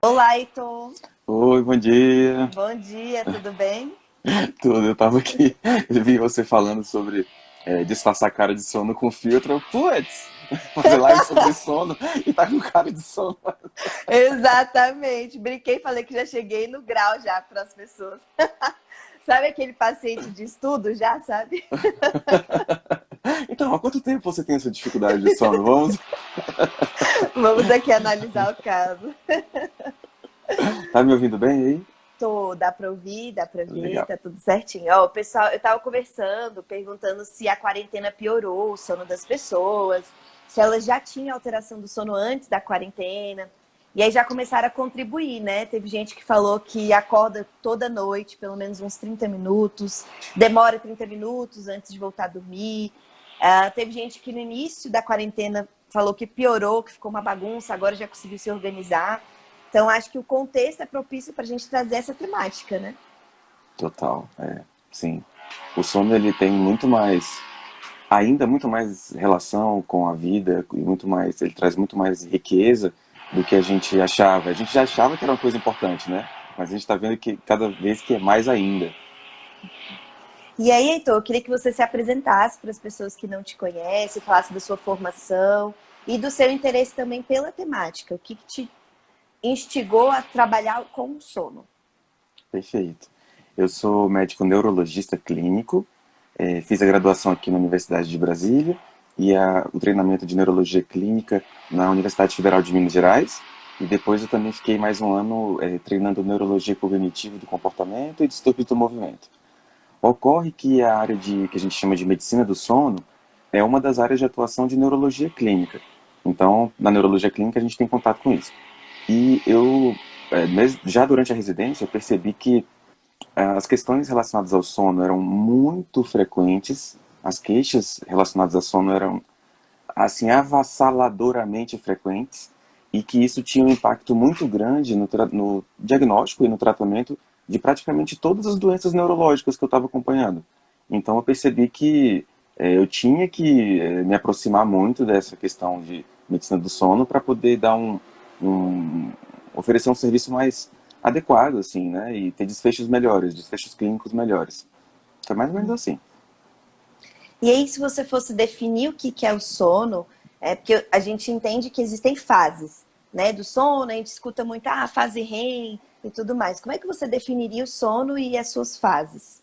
Olá, Heitor. Oi, bom dia. Bom dia, tudo bem? Tudo, eu tava aqui, eu vi você falando sobre disfarçar a cara de sono com filtro. Putz, fazer live sobre sono e tá com cara de sono. Exatamente. Brinquei, falei que já cheguei no grau já para as pessoas. Sabe aquele paciente de estudo já, sabe? Então, há quanto tempo você tem essa dificuldade de sono? Vamos. Vamos aqui analisar o caso. Tá me ouvindo bem aí? Dá para ouvir, dá para ver, Legal. tá tudo certinho. Ó, o pessoal, eu tava conversando, perguntando se a quarentena piorou o sono das pessoas, se elas já tinham alteração do sono antes da quarentena. E aí já começaram a contribuir, né? Teve gente que falou que acorda toda noite, pelo menos uns 30 minutos, demora 30 minutos antes de voltar a dormir. Teve gente que no início da quarentena falou que piorou, que ficou uma bagunça, agora já conseguiu se organizar. Então, acho que o contexto é propício para a gente trazer essa temática, né? Total, sim. O sono ele tem muito mais, ainda muito mais relação com a vida e muito mais, ele traz muito mais riqueza do que a gente achava. A gente já achava que era uma coisa importante, né? Mas a gente está vendo que cada vez que é mais ainda. E aí, Heitor, eu queria que você se apresentasse para as pessoas que não te conhecem, falasse da sua formação e do seu interesse também pela temática. O que te instigou a trabalhar com o sono? Perfeito. Eu sou médico neurologista clínico, fiz a graduação aqui na Universidade de Brasília e o treinamento de neurologia clínica na Universidade Federal de Minas Gerais. E depois eu também fiquei mais um ano treinando neurologia cognitiva do comportamento e distúrbios do movimento. Ocorre que a área que a gente chama de medicina do sono é uma das áreas de atuação de neurologia clínica. Então, na neurologia clínica a gente tem contato com isso. E eu, já durante a residência, eu percebi que as questões relacionadas ao sono eram muito frequentes, as queixas relacionadas ao sono eram, assim, avassaladoramente frequentes, e que isso tinha um impacto muito grande no diagnóstico e no tratamento de praticamente todas as doenças neurológicas que eu estava acompanhando. Então eu percebi que eu tinha que me aproximar muito dessa questão de medicina do sono para poder dar um, oferecer um serviço mais adequado, assim, né? E ter desfechos melhores, desfechos clínicos melhores. Foi mais ou menos assim. E aí, se você fosse definir o que é o sono, é porque a gente entende que existem fases, né? Do sono, a gente escuta muito, fase REM e tudo mais. Como é que você definiria o sono e as suas fases?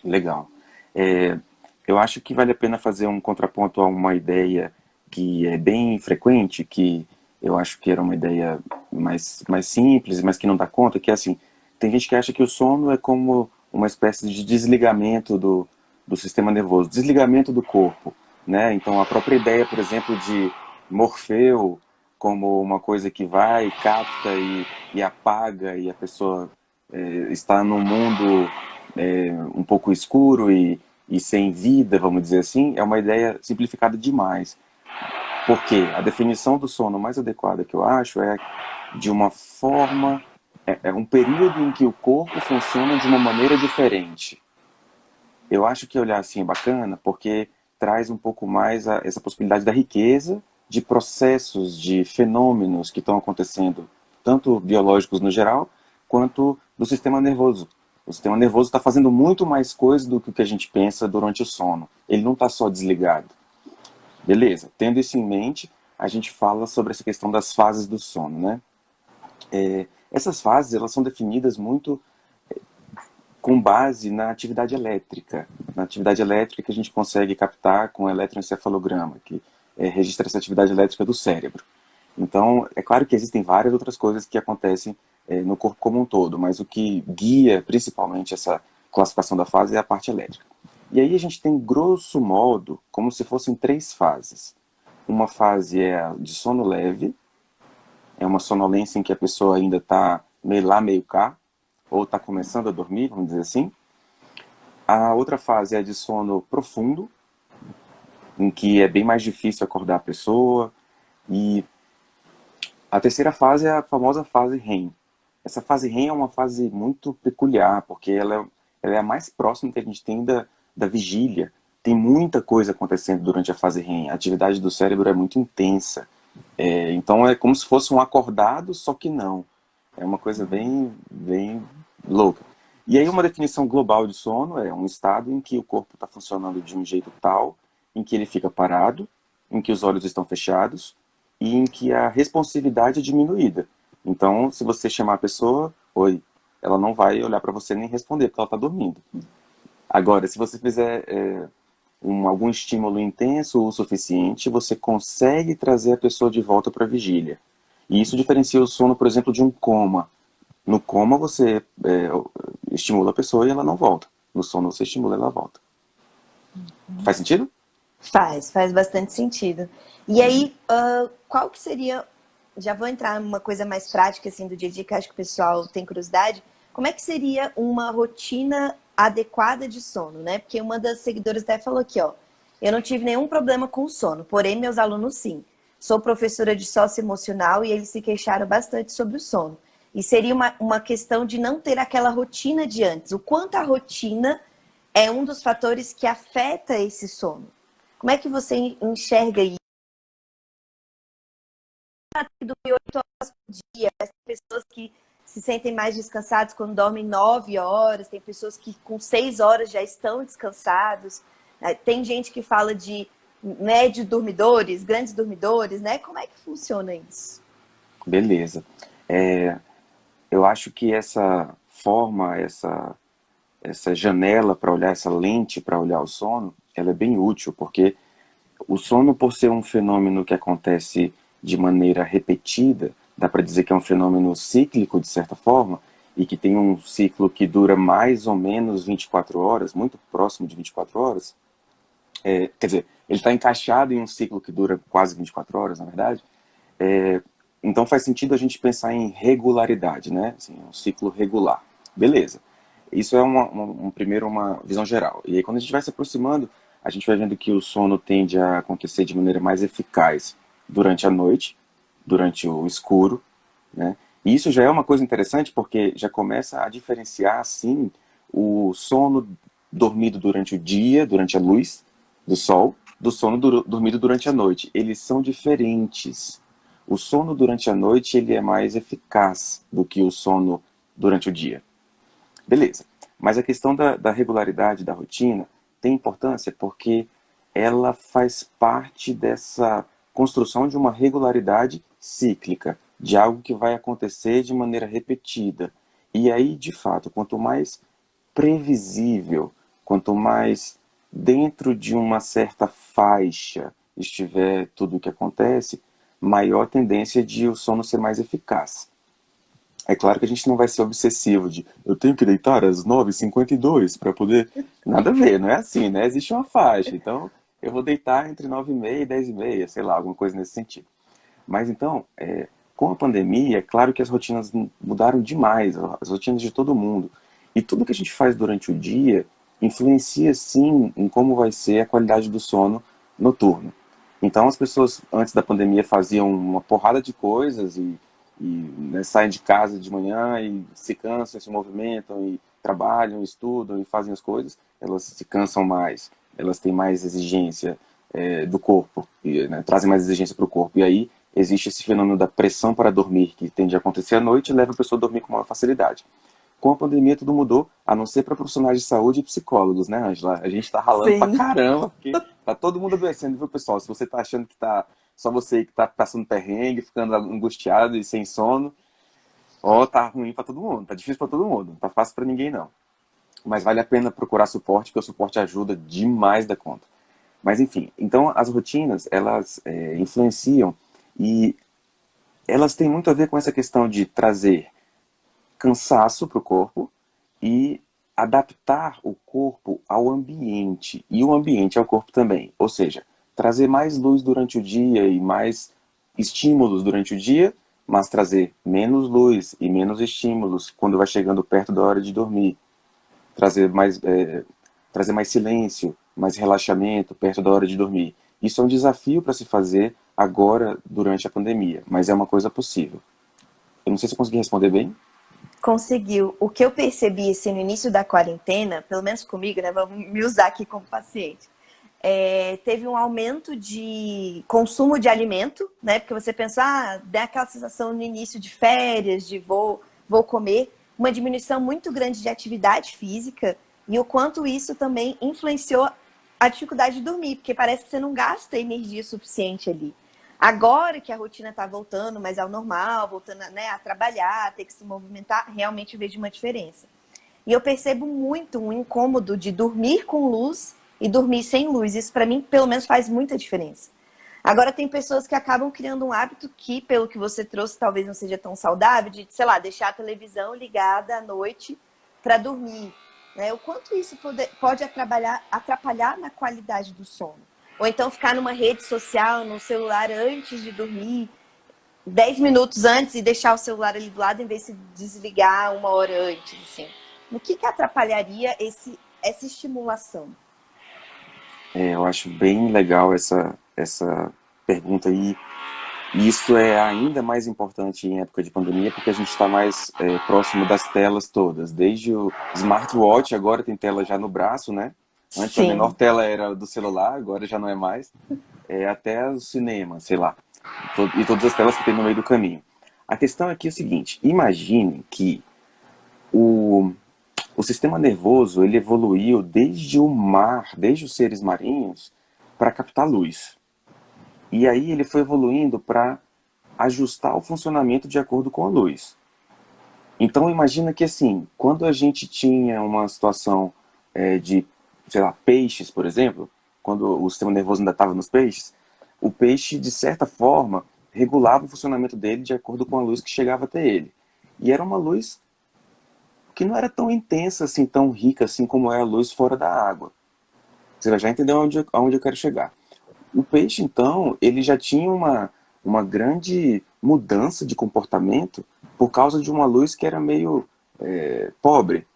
Legal. É, eu acho que vale a pena fazer um contraponto a uma ideia que é bem frequente, que eu acho que era uma ideia mais simples, mas que não dá conta, que é assim, tem gente que acha que o sono é como uma espécie de desligamento do sistema nervoso, desligamento do corpo, né? Então a própria ideia, por exemplo, de Morfeu como uma coisa que vai, capta e apaga, e a pessoa está num mundo um pouco escuro e sem vida, vamos dizer assim, é uma ideia simplificada demais. Porque a definição do sono mais adequada que eu acho é de uma forma, é um período em que o corpo funciona de uma maneira diferente. Eu acho que olhar assim é bacana porque traz um pouco mais essa possibilidade da riqueza de processos, de fenômenos que estão acontecendo, tanto biológicos no geral, quanto do sistema nervoso. O sistema nervoso está fazendo muito mais coisa do que o que a gente pensa durante o sono. Ele não está só desligado. Beleza, tendo isso em mente, a gente fala sobre essa questão das fases do sono, né? Essas fases, elas são definidas muito com base na atividade elétrica. Na atividade elétrica que a gente consegue captar com o eletroencefalograma, que registra essa atividade elétrica do cérebro. Então, é claro que existem várias outras coisas que acontecem no corpo como um todo, mas o que guia principalmente essa classificação da fase é a parte elétrica. E aí a gente tem, grosso modo, como se fossem três fases. Uma fase é a de sono leve, é uma sonolência em que a pessoa ainda está meio lá, meio cá, ou está começando a dormir, vamos dizer assim. A outra fase é a de sono profundo, em que é bem mais difícil acordar a pessoa. E a terceira fase é a famosa fase REM. Essa fase REM é uma fase muito peculiar, porque ela é a mais próxima que a gente tem da vigília. Tem muita coisa acontecendo durante a fase REM. A atividade do cérebro é muito intensa. Então é como se fosse um acordado, só que não. É uma coisa bem louca. E aí uma definição global de sono é um estado em que o corpo está funcionando de um jeito tal, em que ele fica parado, em que os olhos estão fechados e em que a responsividade é diminuída. Então, se você chamar a pessoa, oi, ela não vai olhar para você nem responder, porque ela está dormindo. Agora, se você fizer algum estímulo intenso o suficiente, você consegue trazer a pessoa de volta para a vigília. E isso diferencia o sono, por exemplo, de um coma. No coma, você estimula a pessoa e ela não volta. No sono, você estimula e ela volta. Faz sentido? Faz bastante sentido. E aí, qual que seria, já vou entrar numa coisa mais prática, assim, do dia a dia, que acho que o pessoal tem curiosidade, como é que seria uma rotina adequada de sono, né? Porque uma das seguidoras até falou aqui, ó, eu não tive nenhum problema com o sono, porém meus alunos sim. Sou professora de socioemocional e eles se queixaram bastante sobre o sono. E seria uma questão de não ter aquela rotina de antes. O quanto a rotina é um dos fatores que afeta esse sono. Como é que você enxerga isso? Dormir 8 horas por dia, tem pessoas que se sentem mais descansados quando dormem 9 horas, tem pessoas que com 6 horas já estão descansados, tem gente que fala de médio dormidores, grandes dormidores, né? Como é que funciona isso? Beleza. Eu acho que essa forma, essa janela para olhar, essa lente para olhar o sono, ela é bem útil, porque o sono, por ser um fenômeno que acontece de maneira repetida, dá para dizer que é um fenômeno cíclico, de certa forma, e que tem um ciclo que dura mais ou menos 24 horas, muito próximo de 24 horas. Quer dizer, ele está encaixado em um ciclo que dura quase 24 horas, na verdade. É, então faz sentido a gente pensar em regularidade, né? Assim, um ciclo regular. Beleza. Isso é primeiro uma visão geral. E aí quando a gente vai se aproximando, a gente vai vendo que o sono tende a acontecer de maneira mais eficaz durante a noite, durante o escuro, né? E isso já é uma coisa interessante porque já começa a diferenciar, assim, o sono dormido durante o dia, durante a luz do sol, do sono dormido durante a noite. Eles são diferentes. O sono durante a noite ele é mais eficaz do que o sono durante o dia. Beleza. Mas a questão da regularidade da rotina tem importância porque ela faz parte dessa construção de uma regularidade cíclica, de algo que vai acontecer de maneira repetida. E aí, de fato, quanto mais previsível, quanto mais dentro de uma certa faixa estiver tudo o que acontece, maior tendência de o sono ser mais eficaz. É claro que a gente não vai ser obsessivo de eu tenho que deitar às 9h52 para poder. Nada a ver, não é assim, né? Existe uma faixa. Então, eu vou deitar entre 9h30 e 10h30, sei lá, alguma coisa nesse sentido. Mas então, com a pandemia, é claro que as rotinas mudaram demais, as rotinas de todo mundo. E tudo que a gente faz durante o dia influencia sim em como vai ser a qualidade do sono noturno. Então as pessoas antes da pandemia faziam uma porrada de coisas né, saem de casa de manhã e se cansam, se movimentam e trabalham, estudam e fazem as coisas, elas se cansam mais, elas têm mais exigência do corpo, né, trazem mais exigência para o corpo. E aí existe esse fenômeno da pressão para dormir que tende a acontecer à noite e leva a pessoa a dormir com maior facilidade. Com a pandemia tudo mudou, a não ser para profissionais de saúde e psicólogos, né, Angela? A gente tá ralando pra Sim. caramba, porque tá todo mundo adoecendo, viu, pessoal? Se você tá achando que tá só você que tá passando perrengue, ficando angustiado e sem sono, ó, tá ruim pra todo mundo, tá difícil pra todo mundo, não tá fácil pra ninguém não. Mas vale a pena procurar suporte, porque o suporte ajuda demais da conta. Mas enfim, então as rotinas, elas influenciam e elas têm muito a ver com essa questão de trazer cansaço para o corpo e adaptar o corpo ao ambiente e o ambiente ao corpo também. Ou seja, trazer mais luz durante o dia e mais estímulos durante o dia, mas trazer menos luz e menos estímulos quando vai chegando perto da hora de dormir. Trazer mais silêncio, mais relaxamento perto da hora de dormir. Isso é um desafio para se fazer agora durante a pandemia, mas é uma coisa possível. Eu não sei se eu consegui responder bem. Conseguiu. O que eu percebi assim, no início da quarentena, pelo menos comigo, né? Vamos me usar aqui como paciente. teve um aumento de consumo de alimento, né? Porque você pensa, dá aquela sensação no início de férias, de vou comer, uma diminuição muito grande de atividade física e o quanto isso também influenciou a dificuldade de dormir, porque parece que você não gasta energia suficiente ali. Agora que a rotina está voltando mais ao normal, voltando, né, a trabalhar, a ter que se movimentar, realmente eu vejo uma diferença. E eu percebo muito um incômodo de dormir com luz e dormir sem luz. Isso, para mim, pelo menos, faz muita diferença. Agora, tem pessoas que acabam criando um hábito que, pelo que você trouxe, talvez não seja tão saudável, de, sei lá, deixar a televisão ligada à noite para dormir. Né? O quanto isso pode atrapalhar na qualidade do sono. Ou então ficar numa rede social, no celular antes de dormir, 10 minutos antes e deixar o celular ali do lado em vez de desligar 1 hora antes. Assim. O que atrapalharia essa estimulação? Eu acho bem legal essa pergunta aí. E isso é ainda mais importante em época de pandemia, porque a gente está mais próximo das telas todas. Desde o smartwatch, agora tem tela já no braço, né? Antes a menor tela era do celular, agora já não é mais. Até o cinema, sei lá. E todas as telas que tem no meio do caminho. A questão aqui é o seguinte, imagine que o sistema nervoso ele evoluiu desde o mar, desde os seres marinhos, para captar luz. E aí ele foi evoluindo para ajustar o funcionamento de acordo com a luz. Então imagina que assim, quando a gente tinha uma situação de, sei lá, peixes, por exemplo, quando o sistema nervoso ainda estava nos peixes, o peixe, de certa forma, regulava o funcionamento dele de acordo com a luz que chegava até ele. E era uma luz que não era tão intensa, assim, tão rica assim como é a luz fora da água. Você já entendeu aonde eu quero chegar. O peixe, então, ele já tinha uma grande mudança de comportamento por causa de uma luz que era meio pobre.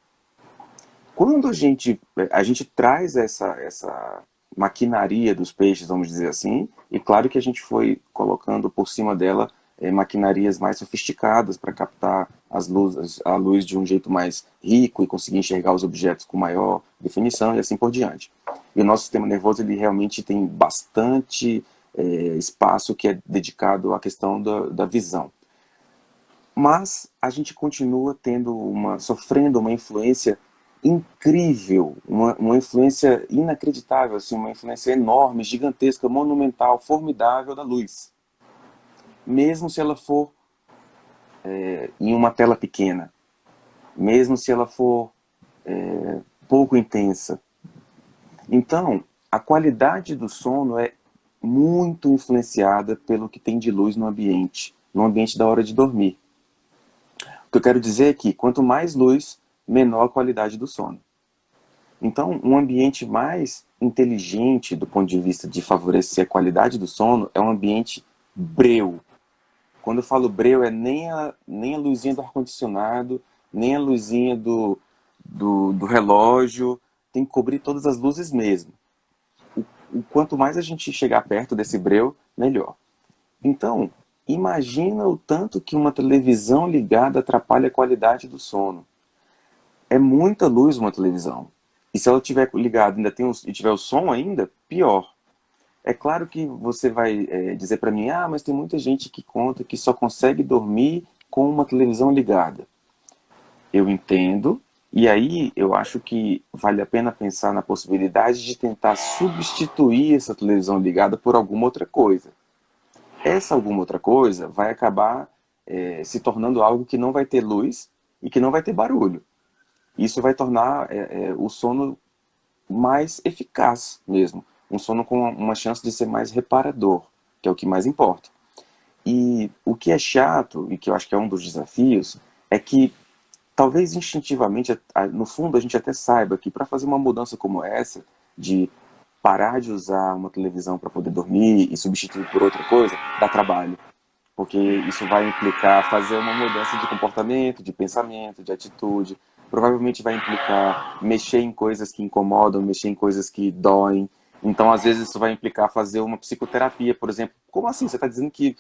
Quando a gente traz essa maquinaria dos peixes, vamos dizer assim, e claro que a gente foi colocando por cima dela maquinarias mais sofisticadas para captar a luz de um jeito mais rico e conseguir enxergar os objetos com maior definição e assim por diante. E o nosso sistema nervoso ele realmente tem bastante espaço que é dedicado à questão da visão. Mas a gente continua sofrendo uma influência incrível, uma influência inacreditável, assim, uma influência enorme, gigantesca, monumental, formidável da luz. Mesmo se ela for em uma tela pequena, mesmo se ela for pouco intensa. Então, a qualidade do sono é muito influenciada pelo que tem de luz no ambiente da hora de dormir. O que eu quero dizer é que quanto mais luz, menor a qualidade do sono. Então, um ambiente mais inteligente do ponto de vista de favorecer a qualidade do sono é um ambiente breu. Quando eu falo breu, nem a luzinha do ar-condicionado, nem a luzinha do relógio, tem que cobrir todas as luzes mesmo. Quanto mais a gente chegar perto desse breu, melhor. Então, imagina o tanto que uma televisão ligada atrapalha a qualidade do sono. É muita luz uma televisão. E se ela estiver ligada e tiver o som ainda, pior. É claro que você vai dizer para mim, mas tem muita gente que conta que só consegue dormir com uma televisão ligada. Eu entendo, e aí eu acho que vale a pena pensar na possibilidade de tentar substituir essa televisão ligada por alguma outra coisa. Essa alguma outra coisa vai acabar se tornando algo que não vai ter luz e que não vai ter barulho. Isso vai tornar o sono mais eficaz mesmo. Um sono com uma chance de ser mais reparador, que é o que mais importa. E o que é chato, e que eu acho que é um dos desafios, é que talvez instintivamente, no fundo, a gente até saiba que para fazer uma mudança como essa, de parar de usar uma televisão para poder dormir e substituir por outra coisa, dá trabalho. Porque isso vai implicar fazer uma mudança de comportamento, de pensamento, de atitude. Provavelmente vai implicar mexer em coisas que incomodam, mexer em coisas que doem. Então, às vezes, isso vai implicar fazer uma psicoterapia, por exemplo. Como assim? Você está dizendo que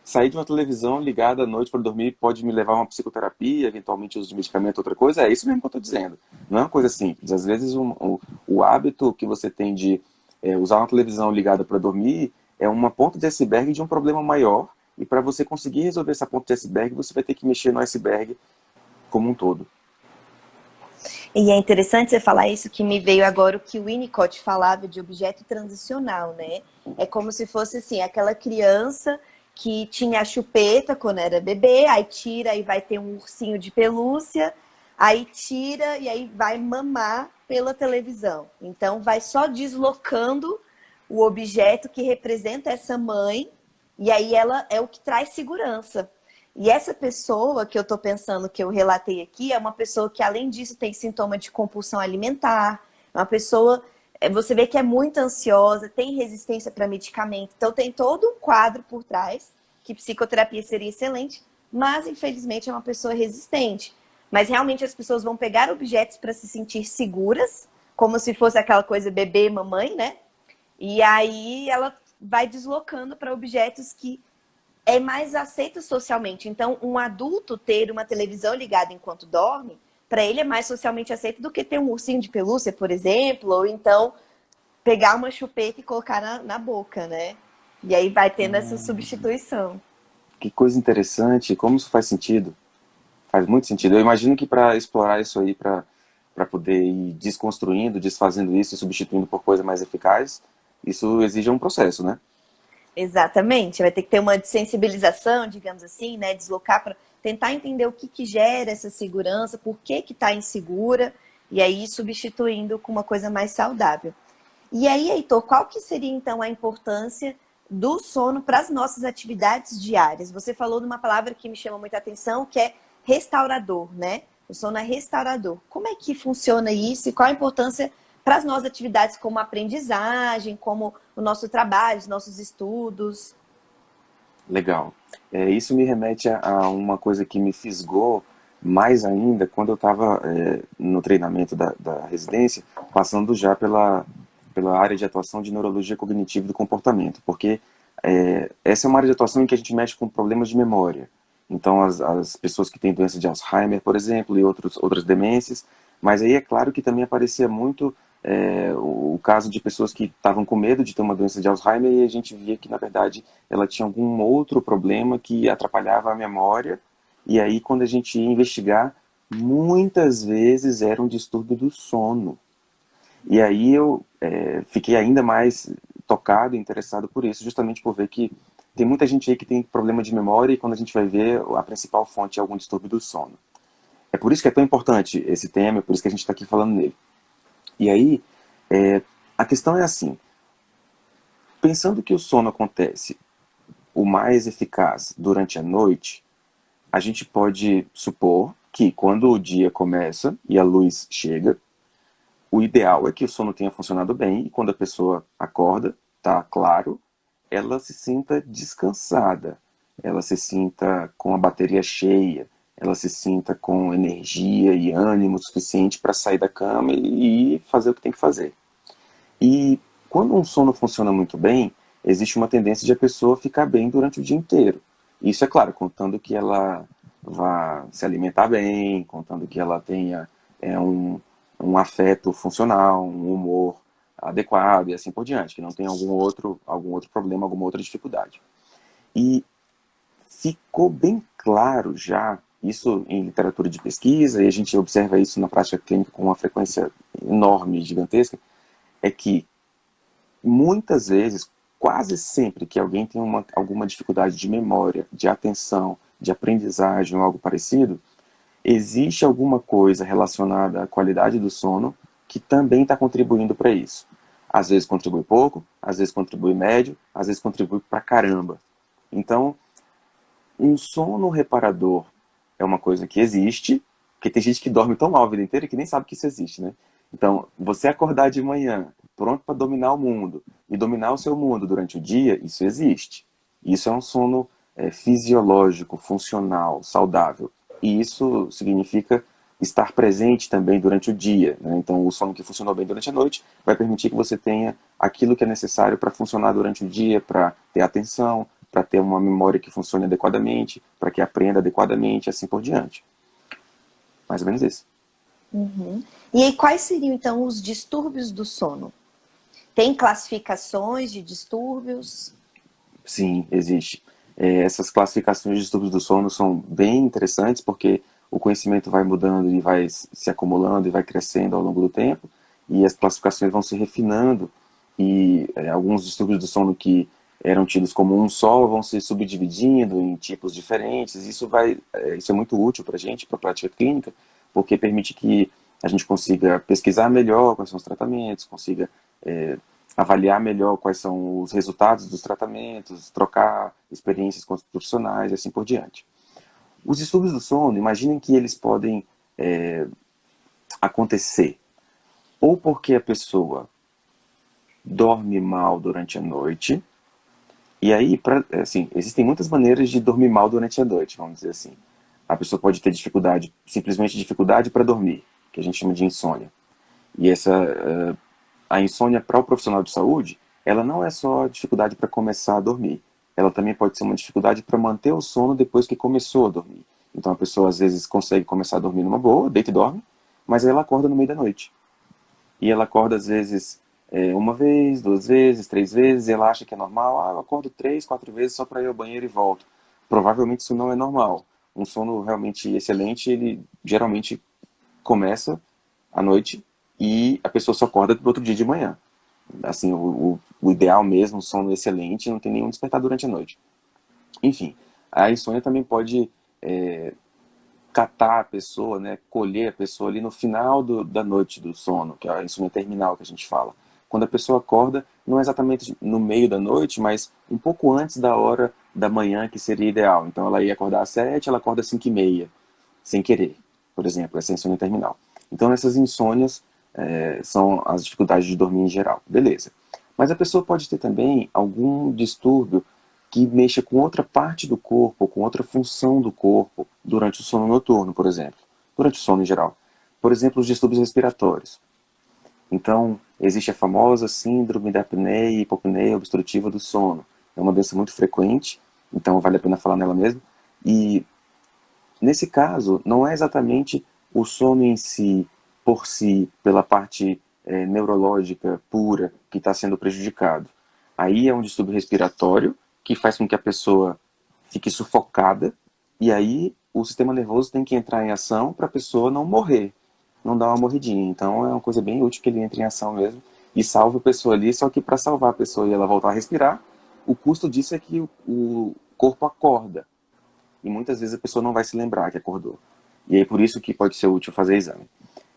sair de uma televisão ligada à noite para dormir pode me levar a uma psicoterapia, eventualmente uso de medicamento, outra coisa? É isso mesmo que eu estou dizendo. Não é uma coisa simples. Às vezes, o hábito que você tem de usar uma televisão ligada para dormir é uma ponta de iceberg de um problema maior, e para você conseguir resolver essa ponta de iceberg, você vai ter que mexer no iceberg como um todo. E é interessante você falar isso, que me veio agora o que o Winnicott falava de objeto transicional, né? É como se fosse assim, aquela criança que tinha a chupeta quando era bebê, aí tira e vai ter um ursinho de pelúcia, aí tira e aí vai mamar pela televisão. Então vai só deslocando o objeto que representa essa mãe, e aí ela é o que traz segurança. E essa pessoa que eu estou pensando, que eu relatei aqui, é uma pessoa que, além disso, tem sintoma de compulsão alimentar, é uma pessoa, você vê que é muito ansiosa, tem resistência para medicamento, então tem todo um quadro por trás, que psicoterapia seria excelente, mas infelizmente é uma pessoa resistente. Mas realmente as pessoas vão pegar objetos para se sentir seguras, como se fosse aquela coisa bebê, mamãe, né? E aí ela vai deslocando para objetos que é mais aceito socialmente. Então, um adulto ter uma televisão ligada enquanto dorme, para ele é mais socialmente aceito do que ter um ursinho de pelúcia, por exemplo, ou então pegar uma chupeta e colocar na boca, né? E aí vai tendo essa substituição. Que coisa interessante, como isso faz sentido. Faz muito sentido. Eu imagino que para explorar isso aí, para poder ir desconstruindo, desfazendo isso e substituindo por coisa mais eficaz, isso exige um processo, né? Exatamente. Vai ter que ter uma sensibilização, digamos assim, né? Deslocar para tentar entender o que gera essa segurança, por que está insegura, e aí substituindo com uma coisa mais saudável. E aí, Heitor, qual que seria então a importância do sono para as nossas atividades diárias? Você falou de uma palavra que me chama muita atenção, que é restaurador, né? O sono é restaurador. Como é que funciona isso e qual a importância para as nossas atividades como aprendizagem, como o nosso trabalho, os nossos estudos? Legal. Isso me remete a uma coisa que me fisgou mais ainda quando eu estava no treinamento da residência, passando já pela área de atuação de neurologia cognitiva e do comportamento, porque essa é uma área de atuação em que a gente mexe com problemas de memória. Então, as pessoas que têm doença de Alzheimer, por exemplo, e outras demências, mas aí é claro que também aparecia muito o caso de pessoas que estavam com medo de ter uma doença de Alzheimer e a gente via que, na verdade, ela tinha algum outro problema que atrapalhava a memória, e aí, quando a gente ia investigar, muitas vezes era um distúrbio do sono. E aí eu fiquei ainda mais tocado e interessado por isso, justamente por ver que tem muita gente aí que tem problema de memória e quando a gente vai ver, a principal fonte é algum distúrbio do sono. É por isso que é tão importante esse tema, é por isso que a gente está aqui falando nele. E aí, a questão é assim, pensando que o sono acontece o mais eficaz durante a noite, a gente pode supor que quando o dia começa e a luz chega, o ideal é que o sono tenha funcionado bem e quando a pessoa acorda, tá claro, ela se sinta descansada, ela se sinta com a bateria cheia, ela se sinta com energia e ânimo suficiente para sair da cama e fazer o que tem que fazer. E quando um sono funciona muito bem, existe uma tendência de a pessoa ficar bem durante o dia inteiro. Isso é claro, contando que ela vá se alimentar bem, contando que ela tenha um afeto funcional, um humor adequado e assim por diante, que não tenha algum outro problema, alguma outra dificuldade. E ficou bem claro já, isso em literatura de pesquisa, e a gente observa isso na prática clínica com uma frequência enorme e gigantesca, é que muitas vezes, quase sempre que alguém tem alguma dificuldade de memória, de atenção, de aprendizagem ou algo parecido, existe alguma coisa relacionada à qualidade do sono que também está contribuindo para isso. Às vezes contribui pouco, às vezes contribui médio, às vezes contribui pra caramba. Então, um sono reparador é uma coisa que existe, porque tem gente que dorme tão mal a vida inteira que nem sabe que isso existe, né? Então, você acordar de manhã, pronto para dominar o mundo, e dominar o seu mundo durante o dia, isso existe. Isso é um sono fisiológico, funcional, saudável. E isso significa estar presente também durante o dia, né? Então, o sono que funcionou bem durante a noite vai permitir que você tenha aquilo que é necessário para funcionar durante o dia, para ter atenção, para ter uma memória que funcione adequadamente, para que aprenda adequadamente, assim por diante. Mais ou menos isso. Uhum. E aí, quais seriam então os distúrbios do sono? Tem classificações de distúrbios? Sim, existe. Essas classificações de distúrbios do sono são bem interessantes porque o conhecimento vai mudando e vai se acumulando e vai crescendo ao longo do tempo e as classificações vão se refinando e alguns distúrbios do sono que eram tidos como um só vão se subdividindo em tipos diferentes. Isso é muito útil para a gente, para a prática clínica, porque permite que a gente consiga pesquisar melhor quais são os tratamentos, consiga avaliar melhor quais são os resultados dos tratamentos, trocar experiências com os profissionais e assim por diante. Os distúrbios do sono, imaginem que eles podem acontecer ou porque a pessoa dorme mal durante a noite, e aí, assim, existem muitas maneiras de dormir mal durante a noite, vamos dizer assim. A pessoa pode ter dificuldade, simplesmente dificuldade para dormir, que a gente chama de insônia. E a insônia para o profissional de saúde, ela não é só dificuldade para começar a dormir. Ela também pode ser uma dificuldade para manter o sono depois que começou a dormir. Então a pessoa às vezes consegue começar a dormir numa boa, deita e dorme, mas aí ela acorda no meio da noite. E ela acorda às vezes uma vez, duas vezes, três vezes, e ela acha que é normal. Eu acordo 3, 4 vezes só para ir ao banheiro e volto. Provavelmente isso não é normal. Um sono realmente excelente, ele geralmente começa à noite e a pessoa só acorda no outro dia de manhã. Assim, o ideal mesmo, um sono excelente, não tem nenhum despertar durante a noite. Enfim, a insônia também pode catar a pessoa, né, colher a pessoa ali no final da noite do sono, que é a insônia terminal que a gente fala. Quando a pessoa acorda, não é exatamente no meio da noite, mas um pouco antes da hora da manhã, que seria ideal. Então ela ia acordar às 7, ela acorda às 5h30, sem querer, por exemplo, essa é a insônia terminal. Então essas insônias são as dificuldades de dormir em geral. Beleza. Mas a pessoa pode ter também algum distúrbio que mexa com outra parte do corpo, com outra função do corpo, durante o sono noturno, por exemplo. Durante o sono em geral. Por exemplo, os distúrbios respiratórios. Então, existe a famosa síndrome da apneia e hipopneia obstrutiva do sono. É uma doença muito frequente, então vale a pena falar nela mesmo. E, nesse caso, não é exatamente o sono em si, por si, pela parte neurológica pura, que está sendo prejudicado. Aí é um distúrbio respiratório, que faz com que a pessoa fique sufocada, e aí o sistema nervoso tem que entrar em ação para a pessoa não morrer, não dar uma morridinha. Então é uma coisa bem útil que ele entre em ação mesmo, e salva a pessoa ali, só que para salvar a pessoa e ela voltar a respirar, o custo disso é que o corpo acorda. E muitas vezes a pessoa não vai se lembrar que acordou. E aí por isso que pode ser útil fazer exame,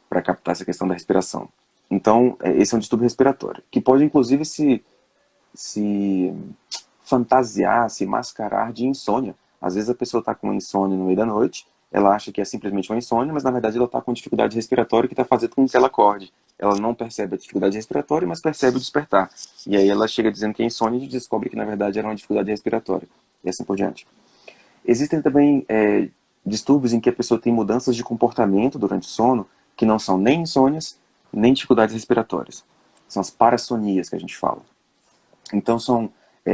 para captar essa questão da respiração. Então, esse é um distúrbio respiratório, que pode inclusive se fantasiar, se mascarar de insônia. Às vezes a pessoa está com uma insônia no meio da noite, ela acha que é simplesmente uma insônia, mas na verdade ela está com dificuldade respiratória que está fazendo com que ela acorde. Ela não percebe a dificuldade respiratória, mas percebe o despertar. E aí ela chega dizendo que é insônia e descobre que na verdade era uma dificuldade respiratória. E assim por diante. Existem também distúrbios em que a pessoa tem mudanças de comportamento durante o sono, que não são nem insônias, nem dificuldades respiratórias. São as parassonias que a gente fala. Então são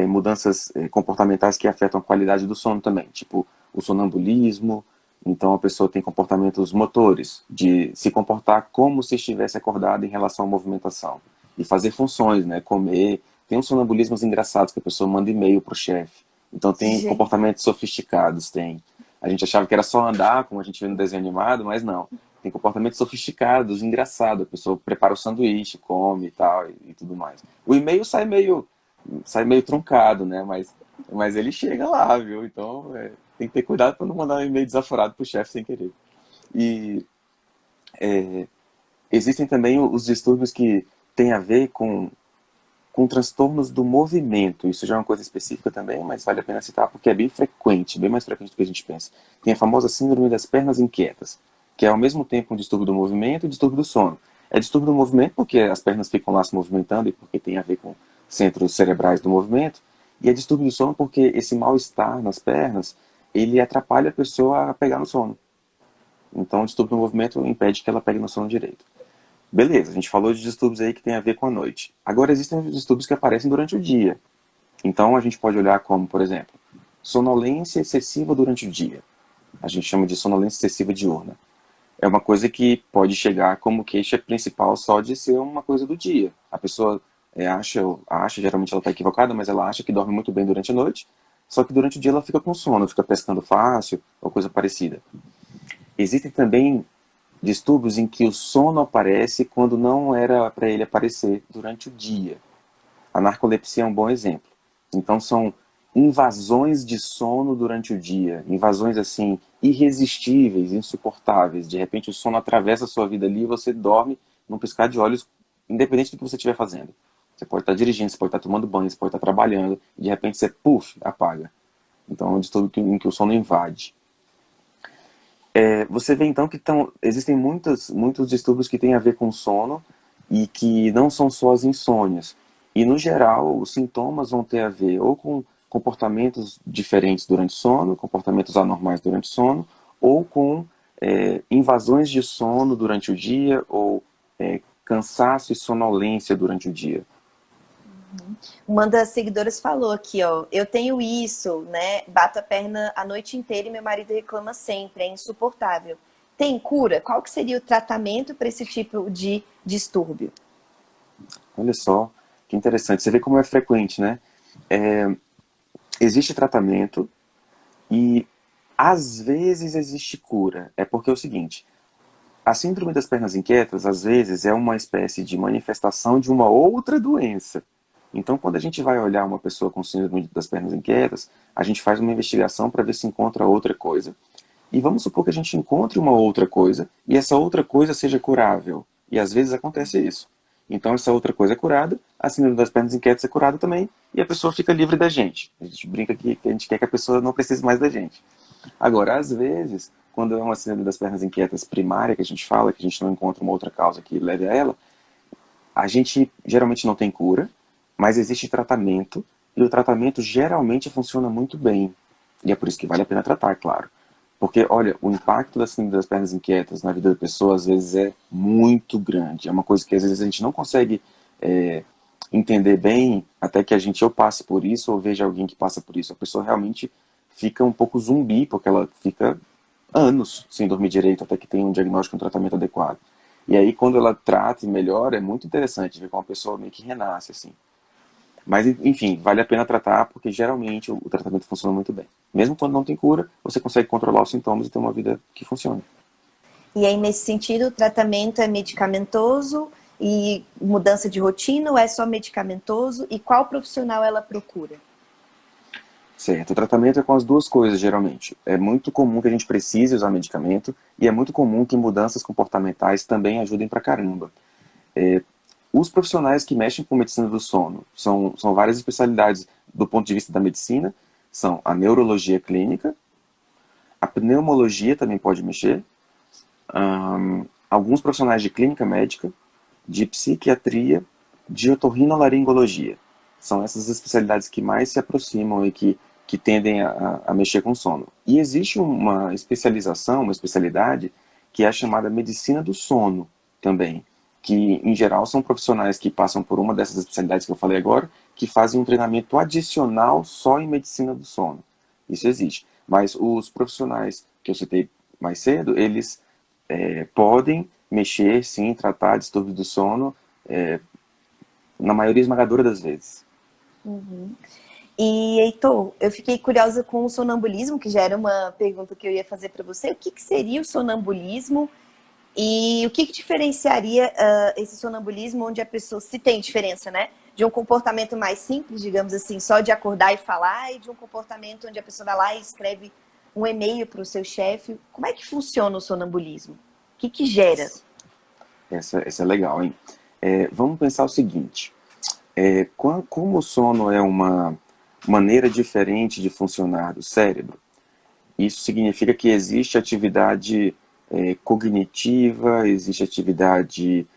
mudanças comportamentais que afetam a qualidade do sono também, tipo o sonambulismo. Então a pessoa tem comportamentos motores, de se comportar como se estivesse acordada em relação à movimentação. E fazer funções, né, comer. Tem uns sonambulismos engraçados que a pessoa manda e-mail pro chefe. Então tem Gente. comportamentos sofisticados, tem. A gente achava que era só andar, como a gente vê no desenho animado, mas não. Tem comportamentos sofisticados, engraçados. A pessoa prepara o sanduíche, come e tal, e tudo mais. O e-mail sai meio truncado, né? Mas ele chega lá, viu? Então tem que ter cuidado para não mandar um e-mail desaforado pro chefe sem querer. E existem também os distúrbios que têm a ver com transtornos do movimento. Isso já é uma coisa específica também, mas vale a pena citar porque é bem frequente, bem mais frequente do que a gente pensa. Tem a famosa síndrome das pernas inquietas, que é ao mesmo tempo um distúrbio do movimento e um distúrbio do sono. É distúrbio do movimento porque as pernas ficam lá se movimentando e porque tem a ver com centros cerebrais do movimento, e é distúrbio do sono porque esse mal-estar nas pernas, ele atrapalha a pessoa a pegar no sono. Então o distúrbio do movimento impede que ela pegue no sono direito. Beleza, a gente falou de distúrbios aí que tem a ver com a noite. Agora existem os distúrbios que aparecem durante o dia. Então a gente pode olhar como, por exemplo, sonolência excessiva durante o dia. A gente chama de sonolência excessiva diurna. É uma coisa que pode chegar como queixa principal só de ser uma coisa do dia. A pessoa geralmente ela está equivocada, mas ela acha que dorme muito bem durante a noite, só que durante o dia ela fica com sono, fica pescando fácil ou coisa parecida. Existem também distúrbios em que o sono aparece quando não era para ele aparecer durante o dia. A narcolepsia é um bom exemplo. Então são invasões de sono durante o dia, invasões assim irresistíveis, insuportáveis. De repente o sono atravessa a sua vida ali e você dorme num piscar de olhos, independente do que você estiver fazendo. Você pode estar dirigindo, você pode estar tomando banho, você pode estar trabalhando, e de repente você, puf, apaga. Então é um distúrbio em que o sono invade. Você vê então que existem muitos distúrbios que têm a ver com sono e que não são só as insônias. E, no geral, os sintomas vão ter a ver ou com comportamentos diferentes durante o sono, comportamentos anormais durante o sono, ou com invasões de sono durante o dia, ou cansaço e sonolência durante o dia. Uma das seguidoras falou aqui, ó, eu tenho isso, né? Bato a perna a noite inteira e meu marido reclama sempre, é insuportável. Tem cura? Qual que seria o tratamento para esse tipo de distúrbio? Olha só, que interessante. Você vê como é frequente, né? Existe tratamento e, às vezes, existe cura. É porque é o seguinte, a síndrome das pernas inquietas, às vezes, é uma espécie de manifestação de uma outra doença. Então, quando a gente vai olhar uma pessoa com síndrome das pernas inquietas, a gente faz uma investigação para ver se encontra outra coisa. E vamos supor que a gente encontre uma outra coisa e essa outra coisa seja curável. E às vezes acontece isso. Então, essa outra coisa é curada, a síndrome das pernas inquietas é curada também, e a pessoa fica livre da gente. A gente brinca que a gente quer que a pessoa não precise mais da gente. Agora, às vezes, quando é uma síndrome das pernas inquietas primária, que a gente fala, que a gente não encontra uma outra causa que leve a ela, a gente geralmente não tem cura, mas existe tratamento, e o tratamento geralmente funciona muito bem. E é por isso que vale a pena tratar, claro. Porque, olha, o impacto da síndrome das pernas inquietas na vida da pessoa, às vezes, é muito grande. É uma coisa que, às vezes, a gente não consegue entender bem, até que a gente ou passe por isso, ou veja alguém que passa por isso. A pessoa realmente fica um pouco zumbi, porque ela fica anos sem dormir direito, até que tenha um diagnóstico e um tratamento adequado. E aí, quando ela trata e melhora, é muito interessante ver como a pessoa meio que renasce, assim. Mas, enfim, vale a pena tratar, porque geralmente o tratamento funciona muito bem. Mesmo quando não tem cura, você consegue controlar os sintomas e ter uma vida que funcione. E aí, nesse sentido, o tratamento é medicamentoso e mudança de rotina ou é só medicamentoso? E qual profissional ela procura? Certo, o tratamento é com as duas coisas, geralmente. É muito comum que a gente precise usar medicamento e é muito comum que mudanças comportamentais também ajudem pra caramba. Os profissionais que mexem com medicina do sono são várias especialidades do ponto de vista da medicina, são a neurologia clínica, a pneumologia também pode mexer, alguns profissionais de clínica médica, de psiquiatria, de otorrinolaringologia. São essas especialidades que mais se aproximam e que tendem a mexer com sono. E existe uma especialização, uma especialidade, que é a chamada medicina do sono também, que em geral são profissionais que passam por uma dessas especialidades que eu falei agora, que fazem um treinamento adicional só em medicina do sono. Isso existe. Mas os profissionais que eu citei mais cedo, eles podem mexer, sim, tratar distúrbios do sono, na maioria esmagadora das vezes. E, Heitor, eu fiquei curiosa com o sonambulismo, que já era uma pergunta que eu ia fazer para você. O que seria o sonambulismo e o que diferenciaria esse sonambulismo onde a pessoa, se tem diferença, né? De um comportamento mais simples, digamos assim, só de acordar e falar, e de um comportamento onde a pessoa vai lá e escreve um e-mail para o seu chefe. Como é que funciona o sonambulismo? O que gera? Essa é legal, hein? Vamos pensar o seguinte. Como o sono é uma maneira diferente de funcionar do cérebro, isso significa que existe atividade cognitiva, existe atividade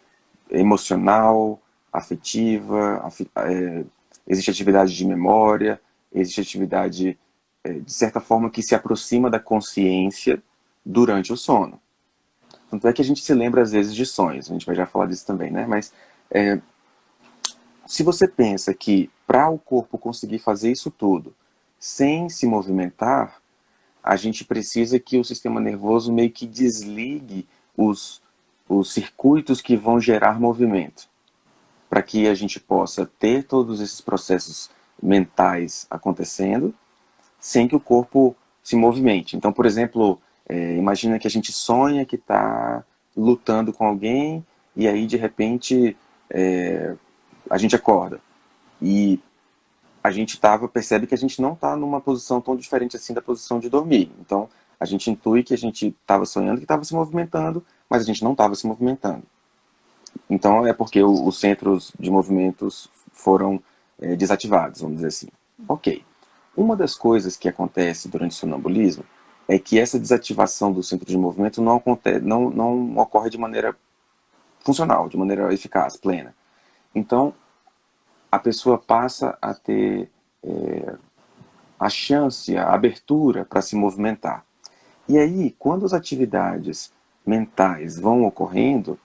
emocional, afetiva, existe atividade de memória, existe atividade, de certa forma, que se aproxima da consciência durante o sono. Tanto é que a gente se lembra, às vezes, de sonhos. A gente vai já falar disso também, né? Mas se você pensa que para o corpo conseguir fazer isso tudo sem se movimentar, a gente precisa que o sistema nervoso meio que desligue os circuitos que vão gerar movimento, para que a gente possa ter todos esses processos mentais acontecendo sem que o corpo se movimente. Então, por exemplo, imagina que a gente sonha que está lutando com alguém e aí, de repente, a gente acorda. E a gente percebe que a gente não está numa posição tão diferente assim da posição de dormir. Então, a gente intui que a gente estava sonhando que estava se movimentando, mas a gente não estava se movimentando. Então, é porque os centros de movimentos foram desativados, vamos dizer assim. Ok. Uma das coisas que acontece durante o sonambulismo é que essa desativação do centro de movimento não ocorre de maneira funcional, de maneira eficaz, plena. Então, a pessoa passa a ter a chance, a abertura para se movimentar. E aí, quando as atividades mentais vão ocorrendo,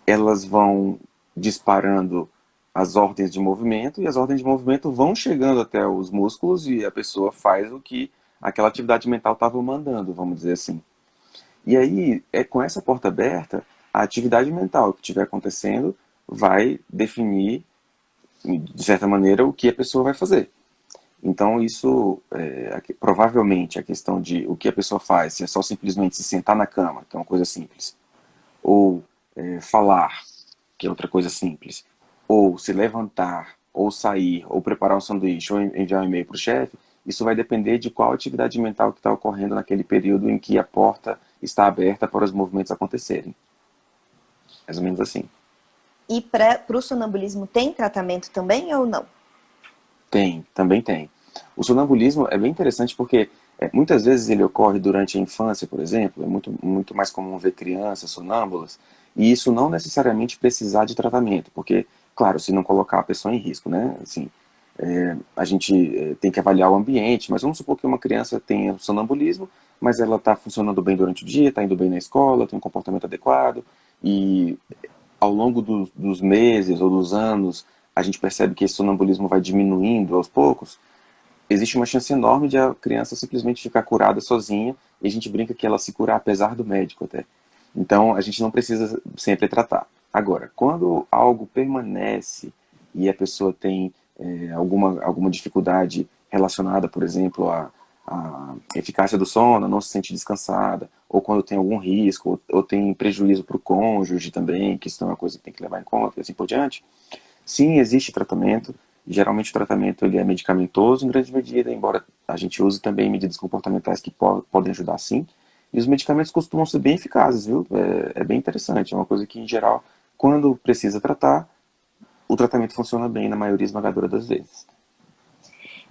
elas vão disparando as ordens de movimento e as ordens de movimento vão chegando até os músculos e a pessoa faz o que aquela atividade mental estava mandando, vamos dizer assim. E aí, com essa porta aberta, a atividade mental que estiver acontecendo vai definir, de certa maneira, o que a pessoa vai fazer. Então, isso, provavelmente, a questão de o que a pessoa faz, se é só simplesmente se sentar na cama, que é uma coisa simples, ou falar, que é outra coisa simples, ou se levantar, ou sair, ou preparar um sanduíche, ou enviar um e-mail para o chefe, isso vai depender de qual atividade mental que está ocorrendo naquele período em que a porta está aberta para os movimentos acontecerem. Mais ou menos assim. E para o sonambulismo tem tratamento também ou não? Tem, também tem. O sonambulismo é bem interessante porque muitas vezes ele ocorre durante a infância, por exemplo, é muito mais comum ver crianças sonâmbulas, e isso não necessariamente precisar de tratamento, porque, claro, se não colocar a pessoa em risco, né? Assim, a gente tem que avaliar o ambiente, mas vamos supor que uma criança tenha sonambulismo, mas ela está funcionando bem durante o dia, está indo bem na escola, tem um comportamento adequado, e ao longo dos meses ou dos anos, a gente percebe que esse sonambulismo vai diminuindo aos poucos, existe uma chance enorme de a criança simplesmente ficar curada sozinha, e a gente brinca que ela se cura apesar do médico até. Então, a gente não precisa sempre tratar. Agora, quando algo permanece e a pessoa tem alguma dificuldade relacionada, por exemplo, à eficácia do sono, não se sente descansada, ou quando tem algum risco, ou tem prejuízo para o cônjuge também, que isso é uma coisa que tem que levar em conta, e assim por diante, sim, existe tratamento. Geralmente o tratamento ele é medicamentoso em grande medida, embora a gente use também medidas comportamentais que podem ajudar sim. E os medicamentos costumam ser bem eficazes, viu? É bem interessante, é uma coisa que, em geral, quando precisa tratar, o tratamento funciona bem na maioria esmagadora das vezes.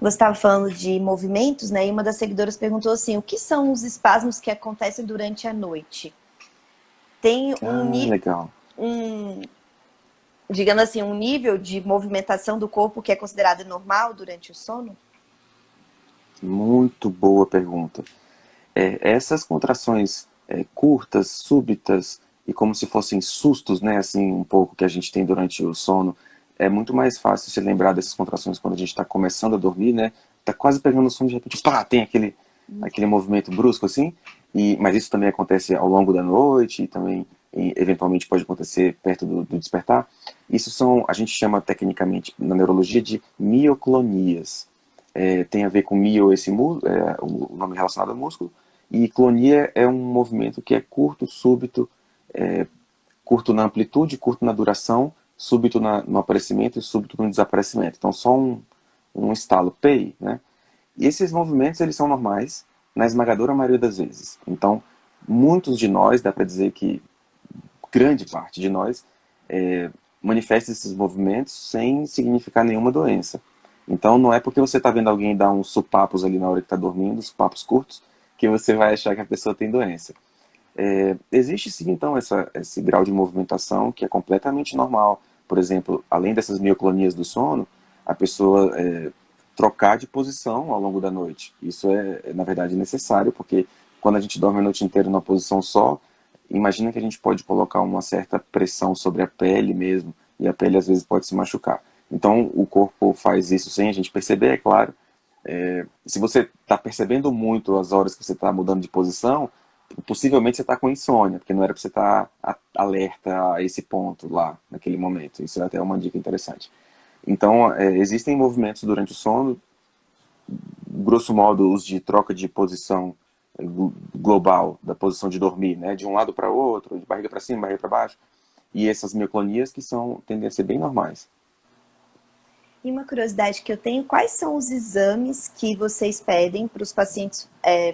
Você estava falando de movimentos, né? E uma das seguidoras perguntou assim, o que são os espasmos que acontecem durante a noite? Tem Legal. digamos assim, um nível de movimentação do corpo que é considerado normal durante o sono? Muito boa pergunta. Essas contrações curtas, súbitas e como se fossem sustos, né, assim, um pouco que a gente tem durante o sono, é muito mais fácil se lembrar dessas contrações quando a gente está começando a dormir, né? Tá quase pegando o sono de repente, pá, tem aquele movimento brusco assim. Mas isso também acontece ao longo da noite e também eventualmente pode acontecer perto do despertar. Isso a gente chama tecnicamente na neurologia de mioclonias. Tem a ver com mio, o nome relacionado ao músculo, e clonia é um movimento que é curto, súbito, curto na amplitude, curto na duração, súbito no aparecimento e súbito no desaparecimento. Então, só um estalo, pei, né? E esses movimentos, eles são normais na esmagadora maioria das vezes. Então, muitos de nós, dá para dizer que grande parte de nós, manifesta esses movimentos sem significar nenhuma doença. Então, não é porque você está vendo alguém dar uns supapos ali na hora que está dormindo, supapos curtos, que você vai achar que a pessoa tem doença. Existe sim, então, esse grau de movimentação que é completamente normal. Por exemplo, além dessas mioclonias do sono, a pessoa trocar de posição ao longo da noite. Isso na verdade, necessário, porque quando a gente dorme a noite inteira numa posição só, imagina que a gente pode colocar uma certa pressão sobre a pele mesmo, e a pele às vezes pode se machucar. Então, o corpo faz isso sem a gente perceber, é claro. Se você está percebendo muito as horas que você está mudando de posição, possivelmente você está com insônia, porque não era para você estar alerta a esse ponto lá, naquele momento. Isso é até uma dica interessante. Então, existem movimentos durante o sono, grosso modo, os de troca de posição global, da posição de dormir, né? De um lado para o outro, de barriga para cima, barriga para baixo. E essas mioclonias que tendem a ser bem normais. E uma curiosidade que eu tenho, quais são os exames que vocês pedem para os pacientes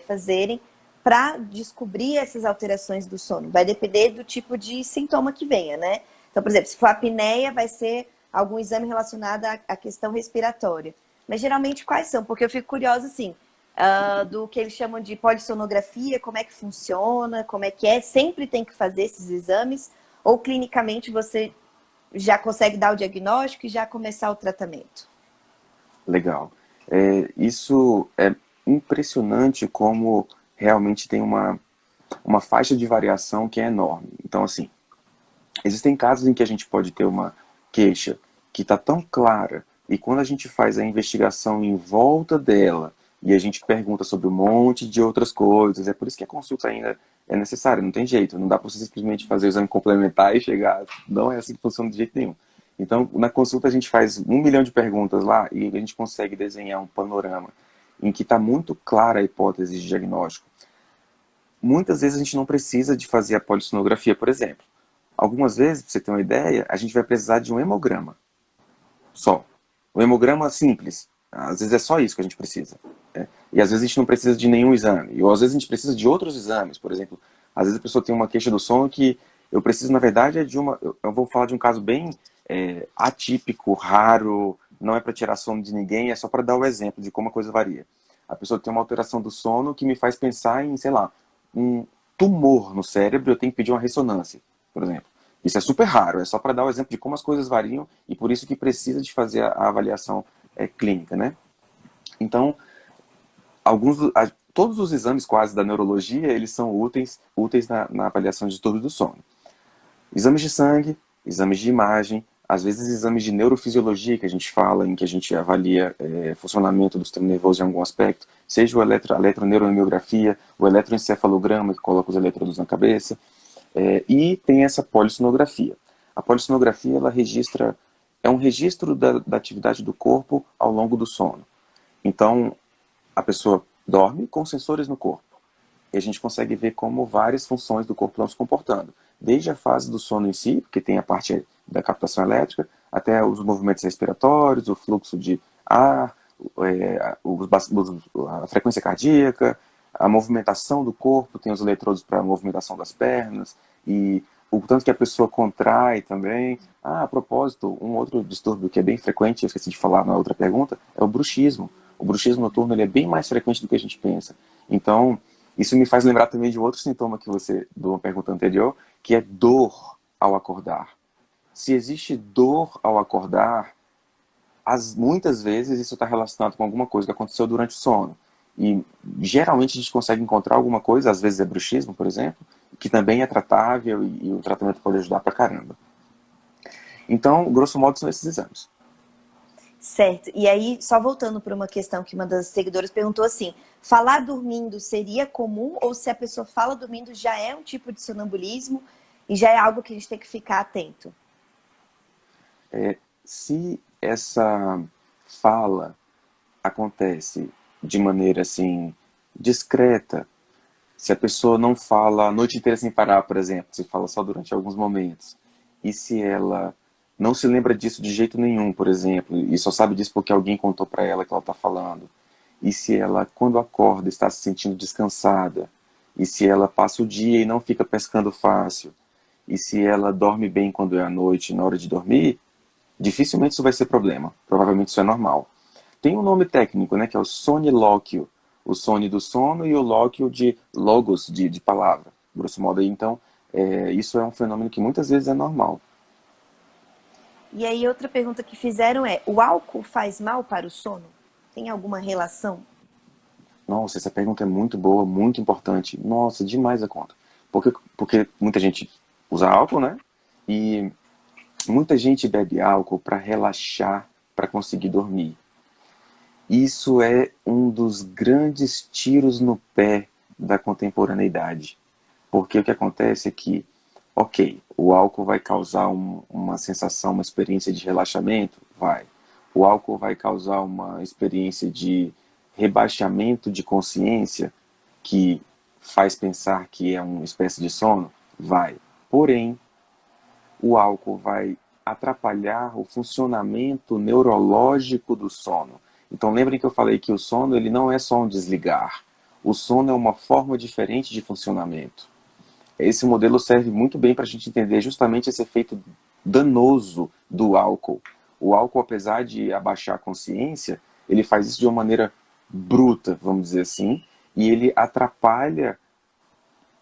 fazerem para descobrir essas alterações do sono? Vai depender do tipo de sintoma que venha, né? Então, por exemplo, se for apneia, vai ser algum exame relacionado à questão respiratória. Mas geralmente quais são? Porque eu fico curiosa, assim, do que eles chamam de polissonografia, como é que funciona, como é que é, sempre tem que fazer esses exames, ou clinicamente você já consegue dar o diagnóstico e já começar o tratamento? Legal. Isso é impressionante como realmente tem uma faixa de variação que é enorme. Então, assim, existem casos em que a gente pode ter uma queixa que está tão clara, e quando a gente faz a investigação em volta dela, e a gente pergunta sobre um monte de outras coisas, é por isso que a consulta ainda é necessária, não tem jeito, não dá para você simplesmente fazer o exame complementar e chegar, não é assim que funciona de jeito nenhum. Então, na consulta a gente faz 1 milhão de perguntas lá, e a gente consegue desenhar um panorama em que está muito clara a hipótese de diagnóstico. Muitas vezes a gente não precisa de fazer a polissonografia, por exemplo. Algumas vezes, para você ter uma ideia, a gente vai precisar de um hemograma só. Um hemograma simples. Às vezes é só isso que a gente precisa. Né? E às vezes a gente não precisa de nenhum exame. Ou às vezes a gente precisa de outros exames. Por exemplo, às vezes a pessoa tem uma queixa do sono que eu preciso, na verdade, é de uma... Eu vou falar de um caso bem atípico, raro, não é para tirar sono de ninguém, é só para dar o exemplo de como a coisa varia. A pessoa tem uma alteração do sono que me faz pensar em, sei lá, um tumor no cérebro, eu tenho que pedir uma ressonância, por exemplo. Isso é super raro, é só para dar o exemplo de como as coisas variam e por isso que precisa de fazer a avaliação clínica, né? Então, todos os exames quase da neurologia, eles são úteis na avaliação de distúrbio do sono. Exames de sangue, exames de imagem, às vezes exames de neurofisiologia que a gente fala, em que a gente avalia funcionamento do sistema nervoso em algum aspecto, seja a eletroneuromiografia, o eletroencefalograma, que coloca os eletrodos na cabeça, e tem essa polissonografia. A polissonografia, ela é um registro da atividade do corpo ao longo do sono. Então, a pessoa dorme com sensores no corpo. E a gente consegue ver como várias funções do corpo estão se comportando. Desde a fase do sono em si, que tem a parte da captação elétrica, até os movimentos respiratórios, o fluxo de ar, a frequência cardíaca, a movimentação do corpo, tem os eletrodos para a movimentação das pernas, e o tanto que a pessoa contrai também. A propósito, um outro distúrbio que é bem frequente, eu esqueci de falar na outra pergunta, é o bruxismo. O bruxismo noturno ele é bem mais frequente do que a gente pensa. Então, isso me faz lembrar também de outro sintoma que você, de uma pergunta anterior, que é dor ao acordar. Se existe dor ao acordar, muitas vezes isso está relacionado com alguma coisa que aconteceu durante o sono. E geralmente a gente consegue encontrar alguma coisa, às vezes é bruxismo, por exemplo, que também é tratável e o tratamento pode ajudar pra caramba. Então, grosso modo, são esses exames. Certo. E aí, só voltando para uma questão que uma das seguidoras perguntou assim, falar dormindo seria comum ou se a pessoa fala dormindo já é um tipo de sonambulismo e já é algo que a gente tem que ficar atento? Se essa fala acontece de maneira assim discreta, se a pessoa não fala a noite inteira sem parar, por exemplo, se fala só durante alguns momentos, e se ela não se lembra disso de jeito nenhum, por exemplo, e só sabe disso porque alguém contou para ela que ela está falando, e se ela, quando acorda, está se sentindo descansada, e se ela passa o dia e não fica pescando fácil, e se ela dorme bem quando é à noite, na hora de dormir, dificilmente isso vai ser problema. Provavelmente isso é normal. Tem um nome técnico, né, que é o sonilóquio. O sone do sono e o lóquio de logos, de palavra, grosso modo. Então, isso é um fenômeno que muitas vezes é normal. E aí, outra pergunta que fizeram é, o álcool faz mal para o sono? Tem alguma relação? Nossa, essa pergunta é muito boa, muito importante. Nossa, demais a conta. Porque muita gente usa álcool, né? E muita gente bebe álcool para relaxar, para conseguir dormir. Isso é um dos grandes tiros no pé da contemporaneidade. Porque o que acontece é que, ok, o álcool vai causar uma sensação, uma experiência de relaxamento? Vai. O álcool vai causar uma experiência de rebaixamento de consciência que faz pensar que é uma espécie de sono? Vai. Porém, o álcool vai atrapalhar o funcionamento neurológico do sono. Então lembrem que eu falei que o sono ele não é só um desligar. O sono é uma forma diferente de funcionamento. Esse modelo serve muito bem para a gente entender justamente esse efeito danoso do álcool. O álcool, apesar de abaixar a consciência, ele faz isso de uma maneira bruta, vamos dizer assim, e ele atrapalha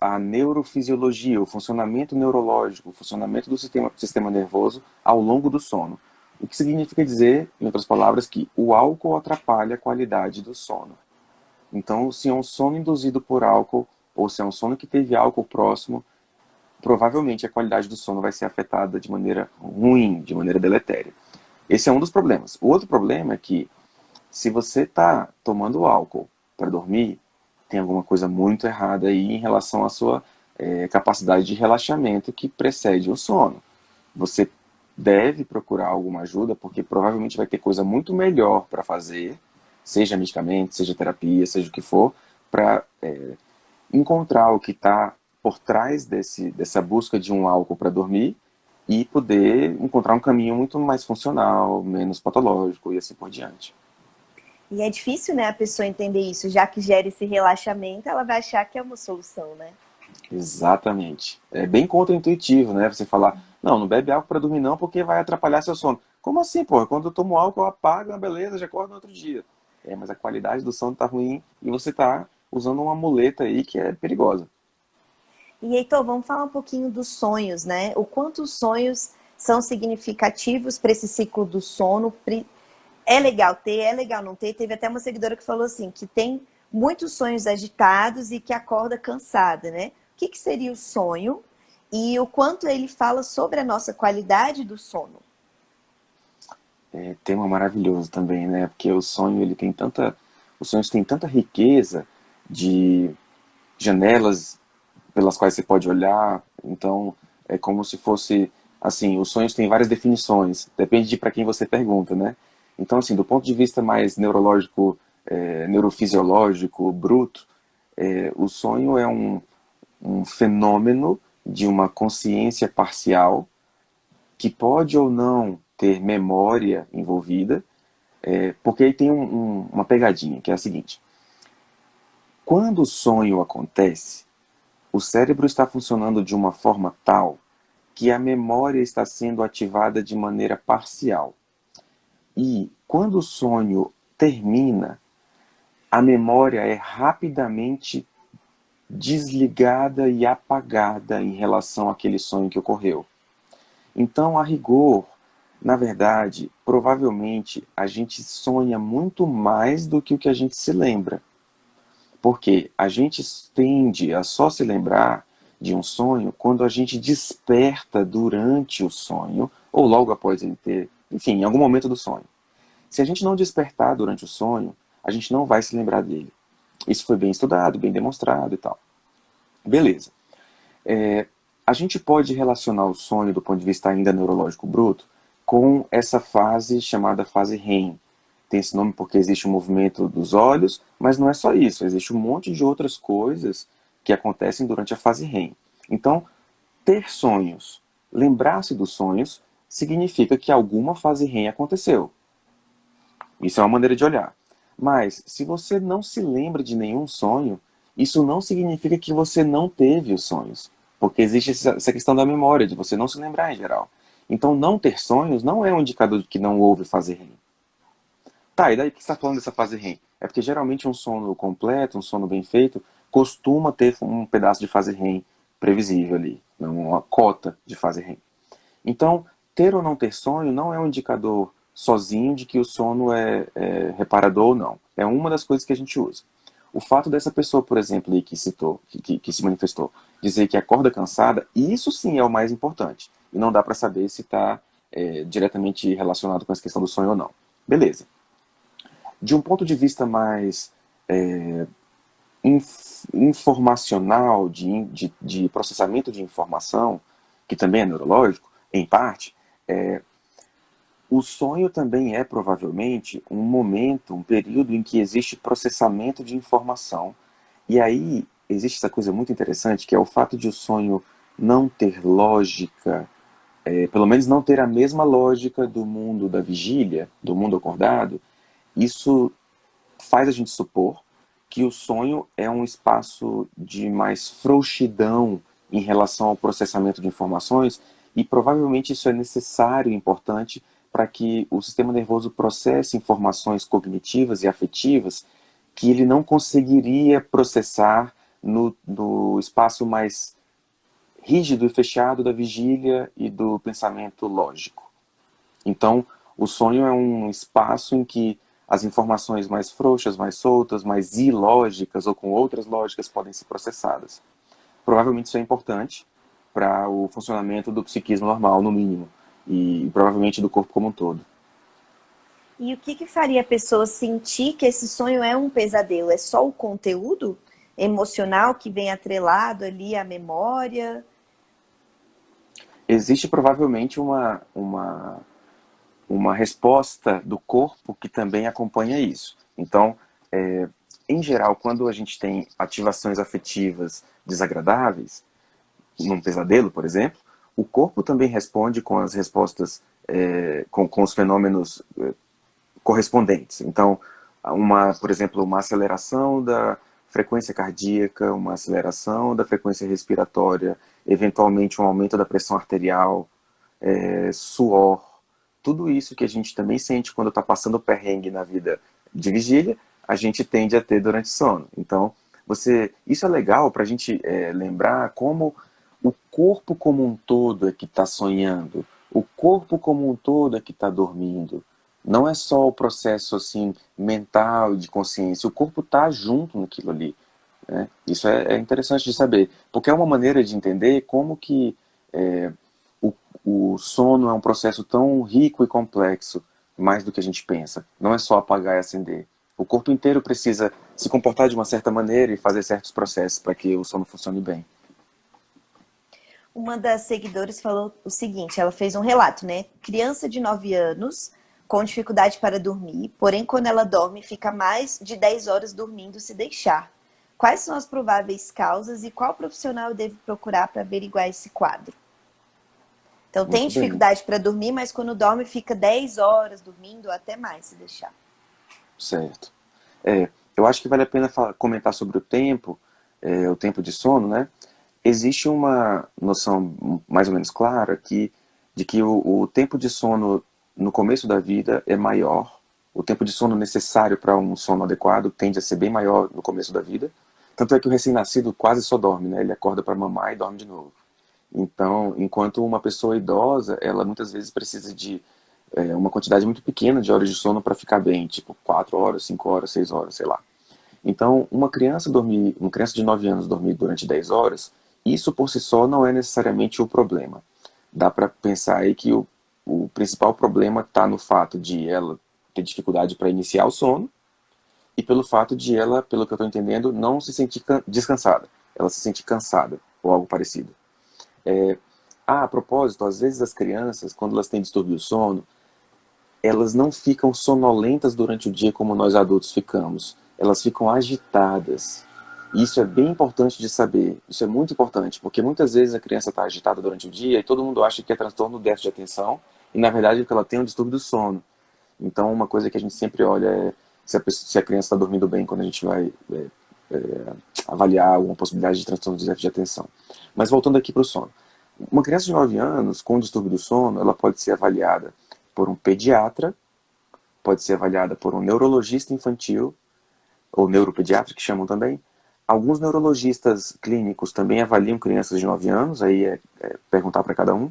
a neurofisiologia, o funcionamento neurológico, o funcionamento do sistema nervoso ao longo do sono. O que significa dizer, em outras palavras, que o álcool atrapalha a qualidade do sono. Então, se é um sono induzido por álcool, ou se é um sono que teve álcool próximo, provavelmente a qualidade do sono vai ser afetada de maneira ruim, de maneira deletéria. Esse é um dos problemas. O outro problema é que, se você está tomando álcool para dormir, tem alguma coisa muito errada aí em relação à sua capacidade de relaxamento que precede o sono. Você deve procurar alguma ajuda, porque provavelmente vai ter coisa muito melhor para fazer, seja medicamento, seja terapia, seja o que for, para encontrar o que está por trás dessa busca de um álcool para dormir e poder encontrar um caminho muito mais funcional, menos patológico e assim por diante. E é difícil, né, a pessoa entender isso, já que gera esse relaxamento, ela vai achar que é uma solução, né? Exatamente. É bem contraintuitivo, né? Você falar, não, não bebe álcool para dormir não, porque vai atrapalhar seu sono. Como assim, pô? Quando eu tomo álcool, eu apago, beleza, já acordo no outro dia. Mas a qualidade do sono tá ruim e você tá usando uma muleta aí que é perigosa. E Heitor, vamos falar um pouquinho dos sonhos, né? O quanto os sonhos são significativos para esse ciclo do sono. É legal ter, é legal não ter. Teve até uma seguidora que falou assim, que tem muitos sonhos agitados e que acorda cansada, né? O que seria o sonho e o quanto ele fala sobre a nossa qualidade do sono? Tema maravilhoso também, né? Porque o sonho, ele tem tanta... Os sonhos têm tanta riqueza de janelas pelas quais você pode olhar. Então, é como se fosse, assim, os sonhos têm várias definições, depende de para quem você pergunta, né? Então, assim, do ponto de vista mais neurológico, neurofisiológico, bruto, o sonho é um fenômeno de uma consciência parcial que pode ou não ter memória envolvida, porque aí tem uma pegadinha, que é a seguinte. Quando o sonho acontece, o cérebro está funcionando de uma forma tal que a memória está sendo ativada de maneira parcial. E quando o sonho termina, a memória é rapidamente desligada e apagada em relação àquele sonho que ocorreu. Então, a rigor, na verdade, provavelmente a gente sonha muito mais do que o que a gente se lembra. Porque a gente tende a só se lembrar de um sonho quando a gente desperta durante o sonho, ou logo após ele ter, enfim, em algum momento do sonho. Se a gente não despertar durante o sonho, a gente não vai se lembrar dele. Isso foi bem estudado, bem demonstrado e tal. Beleza. A gente pode relacionar o sonho, do ponto de vista ainda neurológico bruto, com essa fase chamada fase REM. Tem esse nome porque existe um movimento dos olhos, mas não é só isso. Existe um monte de outras coisas que acontecem durante a fase REM. Então, ter sonhos, lembrar-se dos sonhos, significa que alguma fase REM aconteceu. Isso é uma maneira de olhar. Mas, se você não se lembra de nenhum sonho, isso não significa que você não teve os sonhos. Porque existe essa questão da memória, de você não se lembrar em geral. Então, não ter sonhos não é um indicador de que não houve fase REM. Tá, e daí que você está falando dessa fase REM? É porque geralmente um sono completo, um sono bem feito, costuma ter um pedaço de fase REM previsível ali, uma cota de fase REM. Então, ter ou não ter sonho não é um indicador sozinho de que o sono é reparador ou não. É uma das coisas que a gente usa. O fato dessa pessoa, por exemplo, aí que citou, que se manifestou, dizer que acorda cansada, isso sim é o mais importante. E não dá para saber se está diretamente relacionado com essa questão do sonho ou não. Beleza. De um ponto de vista mais informacional, de processamento de informação, que também é neurológico, em parte, o sonho também é provavelmente um momento, um período em que existe processamento de informação. E aí existe essa coisa muito interessante, que é o fato de o sonho não ter lógica, pelo menos não ter a mesma lógica do mundo da vigília, do mundo acordado. Isso faz a gente supor que o sonho é um espaço de mais frouxidão em relação ao processamento de informações, e provavelmente isso é necessário e importante para que o sistema nervoso processe informações cognitivas e afetivas que ele não conseguiria processar no espaço mais rígido e fechado da vigília e do pensamento lógico. Então, o sonho é um espaço em que as informações mais frouxas, mais soltas, mais ilógicas ou com outras lógicas podem ser processadas. Provavelmente isso é importante para o funcionamento do psiquismo normal, no mínimo, e provavelmente do corpo como um todo. E o que faria a pessoa sentir que esse sonho é um pesadelo? É só o conteúdo emocional que vem atrelado ali à memória? Existe provavelmente uma resposta do corpo que também acompanha isso. Então, em geral, quando a gente tem ativações afetivas desagradáveis, num pesadelo, por exemplo, o corpo também responde com as respostas, com os fenômenos correspondentes. Então, por exemplo, uma aceleração da frequência cardíaca, uma aceleração da frequência respiratória, eventualmente um aumento da pressão arterial, suor, tudo isso que a gente também sente quando está passando perrengue na vida de vigília, a gente tende a ter durante o sono. Então, isso é legal para a gente lembrar como o corpo como um todo é que está sonhando, o corpo como um todo é que está dormindo. Não é só o processo assim mental de consciência, o corpo está junto naquilo ali. Né? Isso é interessante de saber, porque é uma maneira de entender como que o sono é um processo tão rico e complexo, mais do que a gente pensa. Não é só apagar e acender. O corpo inteiro precisa se comportar de uma certa maneira e fazer certos processos para que o sono funcione bem. Uma das seguidoras falou o seguinte, ela fez um relato, né? Criança de 9 anos com dificuldade para dormir, porém quando ela dorme fica mais de 10 horas dormindo se deixar. Quais são as prováveis causas e qual profissional eu devo procurar para averiguar esse quadro? Então tem Muito bem, dificuldade para dormir, mas quando dorme fica 10 horas dormindo, até mais se deixar. certo. Eu acho que vale a pena comentar sobre o tempo de sono, né? Existe uma noção mais ou menos clara de que o tempo de sono no começo da vida é maior, o tempo de sono necessário para um sono adequado tende a ser bem maior no começo da vida. Tanto é que o recém-nascido quase só dorme, né? Ele acorda para mamar e dorme de novo. Então, enquanto uma pessoa idosa, ela muitas vezes precisa de uma quantidade muito pequena de horas de sono para ficar bem, tipo 4 horas, 5 horas, 6 horas, sei lá. Então, uma criança de 9 anos dormir durante 10 horas, isso por si só não é necessariamente o problema. Dá para pensar aí que o principal problema está no fato de ela ter dificuldade para iniciar o sono e pelo fato de ela, pelo que eu estou entendendo, não se sentir descansada. Ela se sente cansada ou algo parecido. A propósito, às vezes as crianças, quando elas têm distúrbio do sono, elas não ficam sonolentas durante o dia como nós adultos ficamos. Elas ficam agitadas. E isso é bem importante de saber. Isso é muito importante, porque muitas vezes a criança está agitada durante o dia e todo mundo acha que é transtorno do déficit de atenção, e na verdade é que ela tem um distúrbio do sono. Então, uma coisa que a gente sempre olha é se a criança está dormindo bem quando a gente vai avaliar alguma possibilidade de transtorno do déficit de atenção. Mas voltando aqui para o sono. Uma criança de 9 anos com distúrbio do sono, ela pode ser avaliada por um pediatra, pode ser avaliada por um neurologista infantil, ou neuropediatra, que chamam também. Alguns neurologistas clínicos também avaliam crianças de 9 anos, aí perguntar para cada um.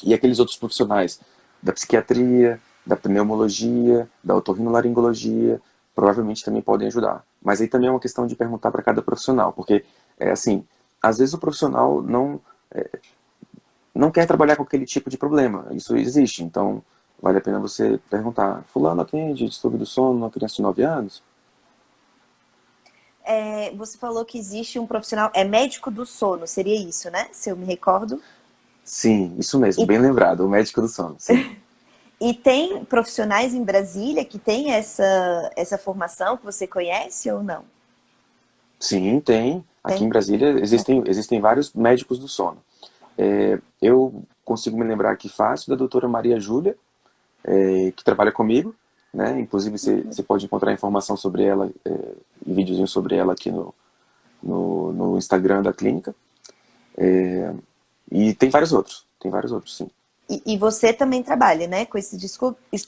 E aqueles outros profissionais da psiquiatria, da pneumologia, da otorrinolaringologia, provavelmente também podem ajudar. Mas aí também é uma questão de perguntar para cada profissional, porque, assim, às vezes o profissional não quer trabalhar com aquele tipo de problema. Isso existe, então vale a pena você perguntar: fulano atende distúrbio do sono numa criança de 9 anos? você falou que existe um profissional, é médico do sono, seria isso, né? Se eu me recordo. Sim, isso mesmo, E, bem lembrado, o médico do sono, sim. e tem profissionais em Brasília que têm essa formação que você conhece ou não? Sim, tem. Aqui em Tem? Brasília existem vários médicos do sono. Eu consigo me lembrar aqui fácil da doutora Maria Júlia, que trabalha comigo, né? Inclusive você pode encontrar informação sobre ela, e videozinho sobre ela aqui no Instagram da clínica. E tem vários outros, sim. E você também trabalha, né, com esse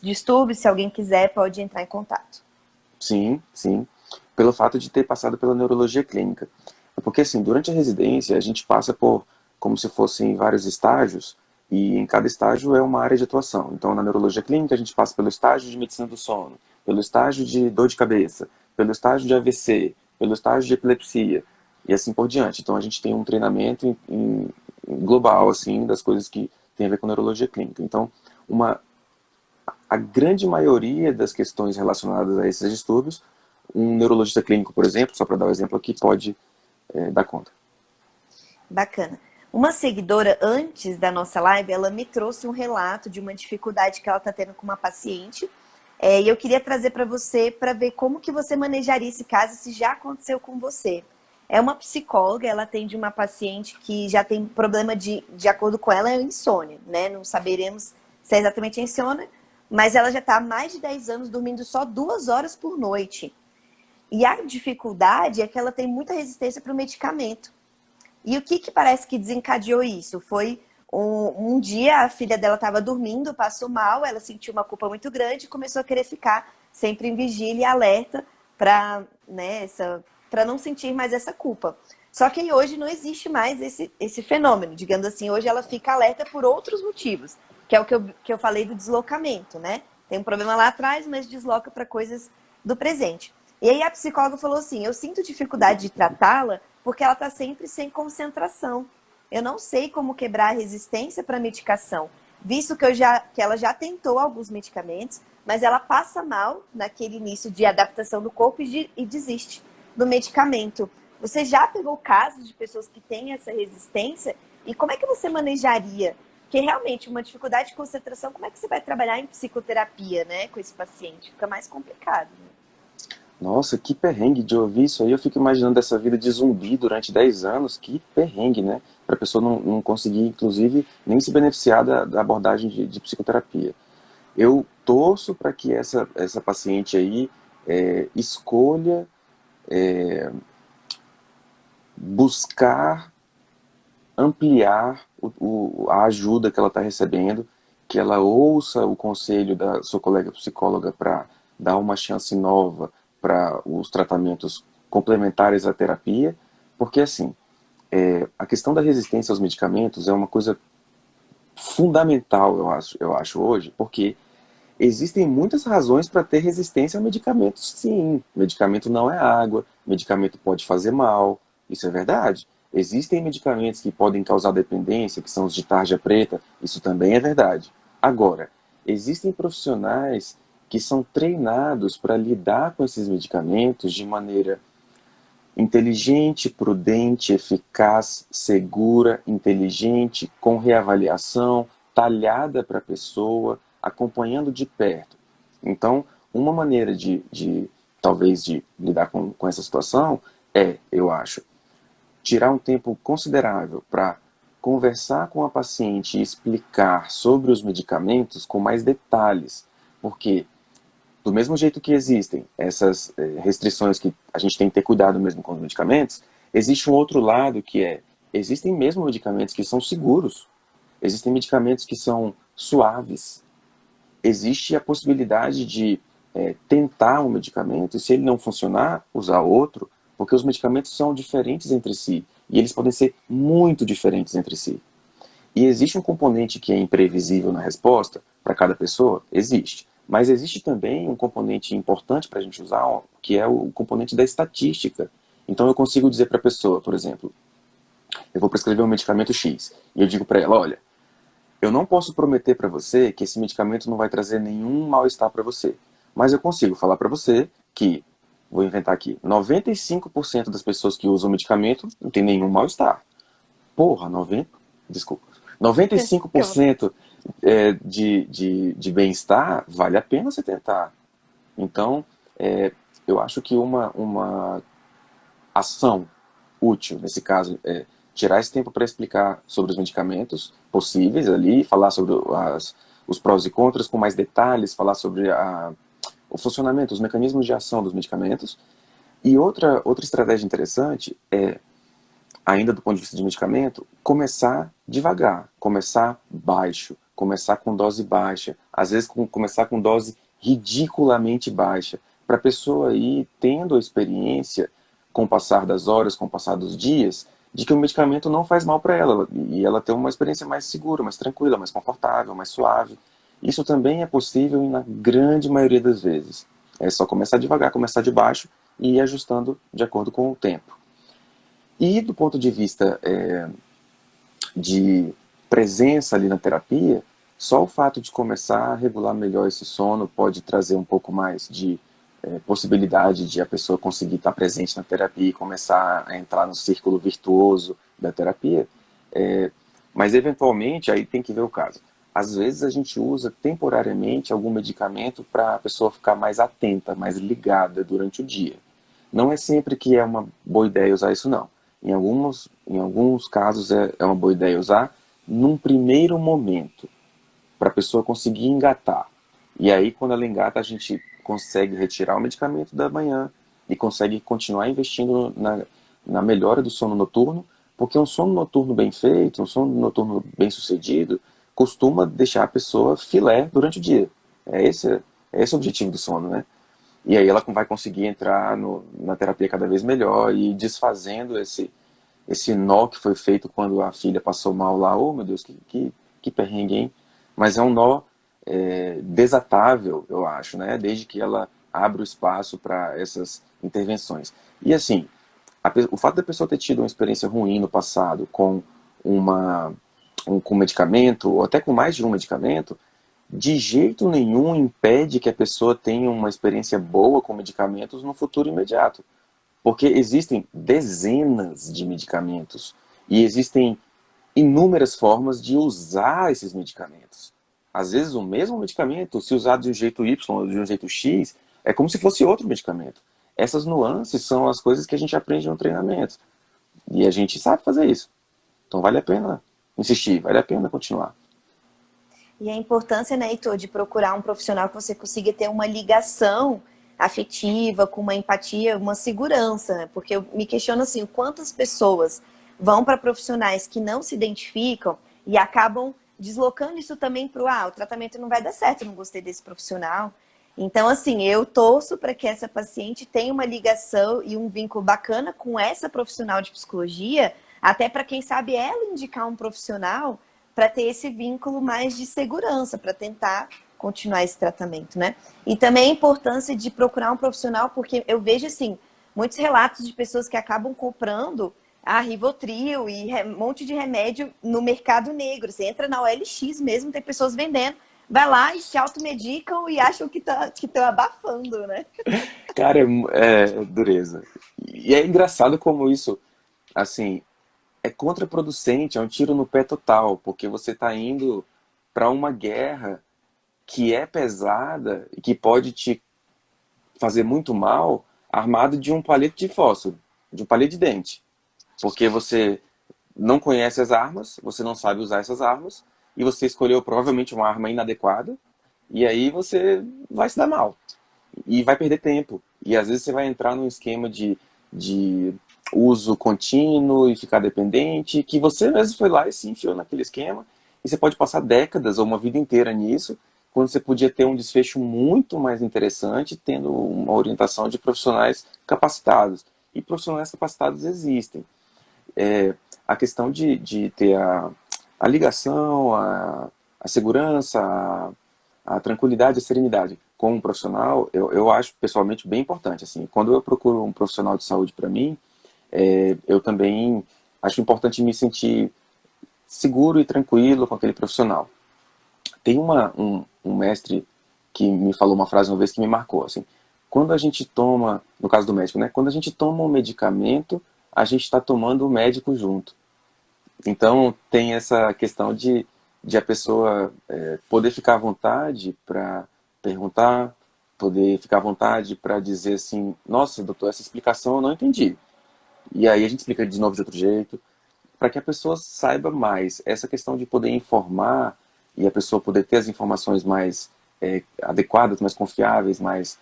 distúrbio, se alguém quiser pode entrar em contato. Sim, sim. Pelo fato de ter passado pela neurologia clínica. É porque, assim, durante a residência, a gente passa por como se fossem vários estágios, e em cada estágio é uma área de atuação. Então, na neurologia clínica, a gente passa pelo estágio de medicina do sono, pelo estágio de dor de cabeça, pelo estágio de AVC, pelo estágio de epilepsia, e assim por diante. Então, a gente tem um treinamento global, assim, das coisas que tem a ver com neurologia clínica. Então, uma a grande maioria das questões relacionadas a esses distúrbios, um neurologista clínico, por exemplo, só para dar um exemplo aqui, pode dar conta. Bacana. Uma seguidora, antes da nossa live, ela me trouxe um relato de uma dificuldade que ela está tendo com uma paciente. E eu queria trazer para você, para ver como que você manejaria esse caso, se já aconteceu com você. É uma psicóloga, ela atende uma paciente que já tem problema de acordo com ela, é insônia, né? Não saberemos se é exatamente insônia, mas ela já está há mais de 10 anos dormindo só 2 horas por noite. E a dificuldade é que ela tem muita resistência para o medicamento. E o que parece que desencadeou isso? Foi um dia a filha dela estava dormindo, passou mal, ela sentiu uma culpa muito grande e começou a querer ficar sempre em vigília e alerta para, né, para não sentir mais essa culpa. Só que hoje não existe mais esse fenômeno, digamos assim. Hoje ela fica alerta por outros motivos, que é o que eu falei do deslocamento, né? Tem um problema lá atrás, mas desloca para coisas do presente. E aí a psicóloga falou assim, eu sinto dificuldade de tratá-la porque ela está sempre sem concentração. Eu não sei como quebrar a resistência para a medicação, visto que ela já tentou alguns medicamentos, mas ela passa mal naquele início de adaptação do corpo e desiste do medicamento. Você já pegou casos de pessoas que têm essa resistência? E como é que você manejaria? Porque realmente uma dificuldade de concentração, como é que você vai trabalhar em psicoterapia, né, com esse paciente? Fica mais complicado, né? Nossa, que perrengue de ouvir isso aí. Eu fico imaginando essa vida de zumbi durante 10 anos. Que perrengue, né? Para a pessoa não conseguir, inclusive, nem se beneficiar da abordagem de psicoterapia. Eu torço para que essa paciente aí escolha buscar ampliar a ajuda que ela está recebendo, que ela ouça o conselho da sua colega psicóloga para dar uma chance nova para os tratamentos complementares à terapia, porque assim, a questão da resistência aos medicamentos é uma coisa fundamental, eu acho hoje, porque existem muitas razões para ter resistência a medicamentos, sim. Medicamento não é água, medicamento pode fazer mal, isso é verdade. Existem medicamentos que podem causar dependência, que são os de tarja preta, isso também é verdade. Agora, existem profissionais que são treinados para lidar com esses medicamentos de maneira inteligente, prudente, eficaz, segura, inteligente, com reavaliação, talhada para a pessoa, acompanhando de perto. Então, uma maneira talvez, de lidar com essa situação eu acho, tirar um tempo considerável para conversar com a paciente e explicar sobre os medicamentos com mais detalhes, porque do mesmo jeito que existem essas restrições que a gente tem que ter cuidado mesmo com os medicamentos, existe um outro lado que existem mesmo medicamentos que são seguros, existem medicamentos que são suaves, existe a possibilidade de tentar um medicamento e se ele não funcionar, usar outro, porque os medicamentos são diferentes entre si e eles podem ser muito diferentes entre si. E existe um componente que é imprevisível na resposta para cada pessoa? Existe. Mas existe também um componente importante para a gente usar, que é o componente da estatística. Então eu consigo dizer para a pessoa, por exemplo, eu vou prescrever um medicamento X, e eu digo para ela, olha, eu não posso prometer para você que esse medicamento não vai trazer nenhum mal-estar para você, mas eu consigo falar para você que vou inventar aqui, 95% das pessoas que usam medicamento não tem nenhum mal-estar. Porra, 95% de bem-estar, vale a pena você tentar. Então, eu acho que uma ação útil, nesse caso, é tirar esse tempo para explicar sobre os medicamentos possíveis ali, falar sobre os prós e contras com mais detalhes, falar sobre o funcionamento, os mecanismos de ação dos medicamentos. E outra estratégia interessante é, ainda do ponto de vista de medicamento, começar devagar, começar baixo, começar com dose baixa, às vezes começar com dose ridiculamente baixa, para a pessoa ir tendo a experiência, com o passar das horas, com o passar dos dias, de que o medicamento não faz mal para ela, e ela ter uma experiência mais segura, mais tranquila, mais confortável, mais suave. Isso também é possível na grande maioria das vezes. É só começar devagar, começar de baixo e ir ajustando de acordo com o tempo. E do ponto de vista de presença ali na terapia, só o fato de começar a regular melhor esse sono pode trazer um pouco mais de possibilidade de a pessoa conseguir estar presente na terapia e começar a entrar no círculo virtuoso da terapia. Mas eventualmente, aí tem que ver o caso. Às vezes a gente usa temporariamente algum medicamento para a pessoa ficar mais atenta, mais ligada durante o dia. Não é sempre que é uma boa ideia usar isso, não. Em alguns casos é uma boa ideia usar num primeiro momento, para a pessoa conseguir engatar. E aí, quando ela engata, a gente consegue retirar o medicamento da manhã e consegue continuar investindo na melhora do sono noturno, porque um sono noturno bem feito, um sono noturno bem sucedido, costuma deixar a pessoa filé durante o dia. É esse o objetivo do sono, né? E aí ela vai conseguir entrar na terapia cada vez melhor e desfazendo esse nó que foi feito quando a filha passou mal lá. Oh, meu Deus, que perrengue, hein? Mas é um nó desatável, eu acho, né? Desde que ela abra o espaço para essas intervenções. E assim, o fato da pessoa ter tido uma experiência ruim no passado com com medicamento, ou até com mais de um medicamento, de jeito nenhum impede que a pessoa tenha uma experiência boa com medicamentos no futuro imediato. Porque existem dezenas de medicamentos e existem inúmeras formas de usar esses medicamentos. Às vezes o mesmo medicamento, se usado de um jeito Y ou de um jeito X, é como se fosse outro medicamento. Essas nuances são as coisas que a gente aprende no treinamento. E a gente sabe fazer isso. Então vale a pena insistir, vale a pena continuar. E a importância, né, Heitor, de procurar um profissional que você consiga ter uma ligação afetiva, com uma empatia, uma segurança, né? Porque eu me questiono assim, quantas pessoas vão para profissionais que não se identificam e acabam deslocando isso também para o tratamento não vai dar certo, eu não gostei desse profissional. Então, assim, eu torço para que essa paciente tenha uma ligação e um vínculo bacana com essa profissional de psicologia, até para quem sabe ela indicar um profissional para ter esse vínculo mais de segurança, para tentar continuar esse tratamento, né? E também a importância de procurar um profissional, porque eu vejo, assim, muitos relatos de pessoas que acabam comprando Rivotril e um monte de remédio no mercado negro. Você entra na OLX mesmo, tem pessoas vendendo, vai lá e se automedicam e acham que estão abafando, né? Cara, é dureza. E é engraçado como isso, assim, é contraproducente, é um tiro no pé total, porque você está indo para uma guerra que é pesada e que pode te fazer muito mal armado de um palito de fósforo, de um palito de dente. Porque você não conhece as armas, você não sabe usar essas armas, e você escolheu provavelmente uma arma inadequada, e aí você vai se dar mal. E vai perder tempo. E às vezes você vai entrar num esquema de uso contínuo e ficar dependente, que você mesmo foi lá e se enfiou naquele esquema, e você pode passar décadas ou uma vida inteira nisso, quando você podia ter um desfecho muito mais interessante, tendo uma orientação de profissionais capacitados. E profissionais capacitados existem. A questão de ter a ligação, a segurança, a tranquilidade, a serenidade com um profissional, eu acho pessoalmente bem importante. Assim, quando eu procuro um profissional de saúde para mim, eu também acho importante me sentir seguro e tranquilo com aquele profissional. Tem um mestre que me falou uma frase uma vez que me marcou, assim, quando a gente toma, no caso do médico, né? Quando a gente toma um medicamento, a gente está tomando o médico junto. Então, tem essa questão de a pessoa poder ficar à vontade para perguntar, poder ficar à vontade para dizer assim, nossa, doutor, essa explicação eu não entendi. E aí a gente explica de novo de outro jeito, para que a pessoa saiba mais. Essa questão de poder informar e a pessoa poder ter as informações mais adequadas, mais confiáveis, mais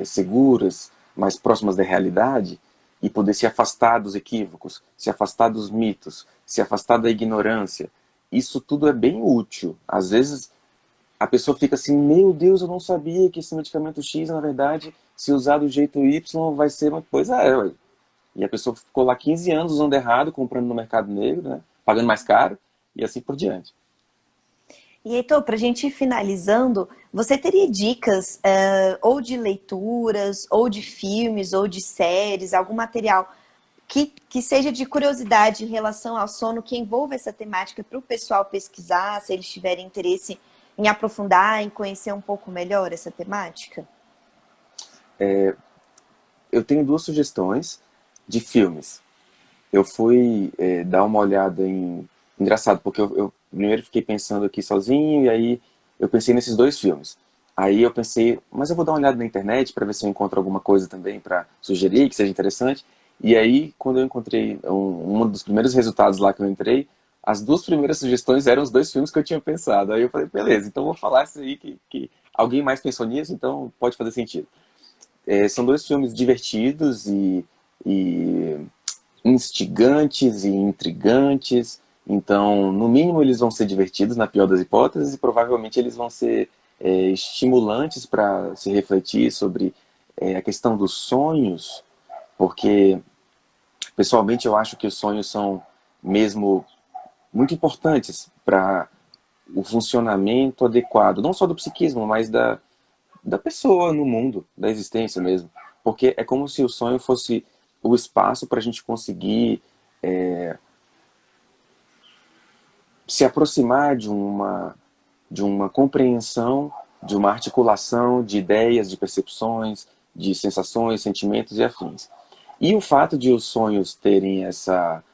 seguras, mais próximas da realidade, e poder se afastar dos equívocos, se afastar dos mitos, se afastar da ignorância. Isso tudo é bem útil. Às vezes a pessoa fica assim, meu Deus, eu não sabia que esse medicamento X, na verdade, se usar do jeito Y, vai ser uma coisa. Ué. E a pessoa ficou lá 15 anos usando errado, comprando no mercado negro, né? Pagando mais caro, e assim por diante. E Heitor, para a gente ir finalizando, você teria dicas ou de leituras, ou de filmes, ou de séries, algum material que seja de curiosidade em relação ao sono, que envolva essa temática para o pessoal pesquisar, se eles tiverem interesse em aprofundar, em conhecer um pouco melhor essa temática? Eu tenho duas sugestões de filmes. Eu fui dar uma olhada em... Engraçado, porque eu primeiro fiquei pensando aqui sozinho, e aí eu pensei nesses dois filmes. Aí eu pensei, mas eu vou dar uma olhada na internet para ver se eu encontro alguma coisa também para sugerir, que seja interessante. E aí, quando eu encontrei um dos primeiros resultados lá que eu entrei, as duas primeiras sugestões eram os dois filmes que eu tinha pensado. Aí eu falei, beleza, então eu vou falar isso aí que alguém mais pensou nisso, então pode fazer sentido. São dois filmes divertidos e instigantes e intrigantes. Então, no mínimo, eles vão ser divertidos, na pior das hipóteses, e provavelmente eles vão ser estimulantes para se refletir sobre a questão dos sonhos, porque, pessoalmente, eu acho que os sonhos são mesmo muito importantes para o funcionamento adequado, não só do psiquismo, mas da pessoa no mundo, da existência mesmo. Porque é como se o sonho fosse o espaço para a gente conseguir se aproximar de uma compreensão, de uma articulação de ideias, de percepções, de sensações, sentimentos e afins. E o fato de os sonhos terem essa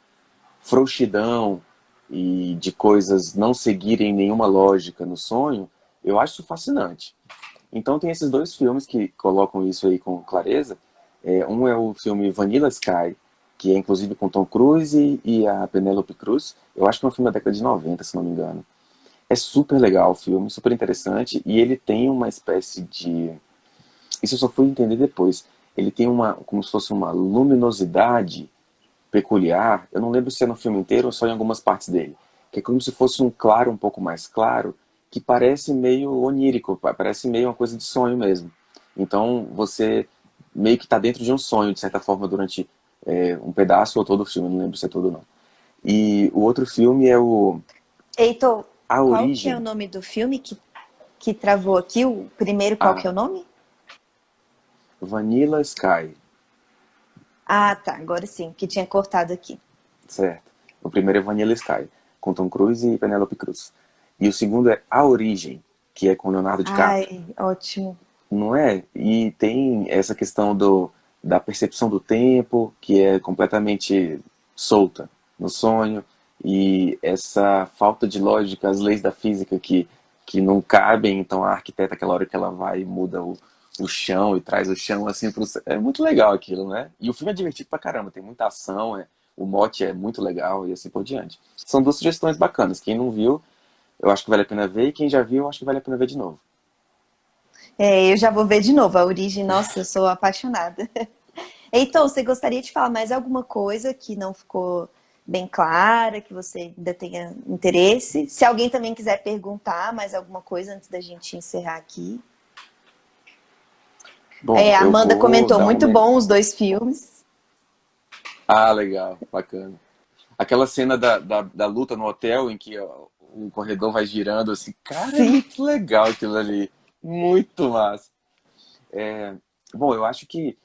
frouxidão e de coisas não seguirem nenhuma lógica no sonho, eu acho isso fascinante. Então tem esses dois filmes que colocam isso aí com clareza. Um é o filme Vanilla Sky, que é inclusive com Tom Cruise e a Penélope Cruz. Eu acho que é um filme da década de 90, se não me engano. É super legal o filme, super interessante, e ele tem uma espécie de... Isso eu só fui entender depois. Ele tem como se fosse uma luminosidade peculiar. Eu não lembro se é no filme inteiro ou só em algumas partes dele. Que é como se fosse um claro um pouco mais claro, que parece meio onírico, parece meio uma coisa de sonho mesmo. Então você meio que está dentro de um sonho, de certa forma, durante um pedaço ou todo o filme, não lembro se é todo ou não. E o outro filme é o Heitor, A qual que é o Origem. nome do filme que travou aqui? O primeiro, qual que A é o nome? Vanilla Sky, Ah, tá, agora sim, que tinha cortado aqui. certo? O primeiro é Vanilla Sky, com Tom Cruise e Penélope Cruz. E o segundo é A Origem, que é com Leonardo DiCaprio. Ai, ótimo. Não é? E tem essa questão da percepção do tempo, que é completamente solta no sonho, e essa falta de lógica, as leis da física que não cabem, então a arquiteta, aquela hora que ela vai e muda o chão e traz o chão assim pro... É muito legal aquilo, né? E o filme é divertido pra caramba, tem muita ação, o mote é muito legal e assim por diante. São duas sugestões bacanas. Quem não viu, eu acho que vale a pena ver, e quem já viu, eu acho que vale a pena ver de novo. Eu já vou ver de novo a origem. Nossa, eu sou apaixonada. Então, você gostaria de falar mais alguma coisa que não ficou bem clara, que você ainda tenha interesse? Se alguém também quiser perguntar mais alguma coisa antes da gente encerrar aqui. Bom, A eu Amanda vou comentou dar muito uma... bom os dois filmes. Ah, legal, bacana. Aquela cena da luta no hotel em que ó, o corredor vai girando assim, cara, é Sim. muito legal aquilo ali. Muito massa. Bom, eu acho que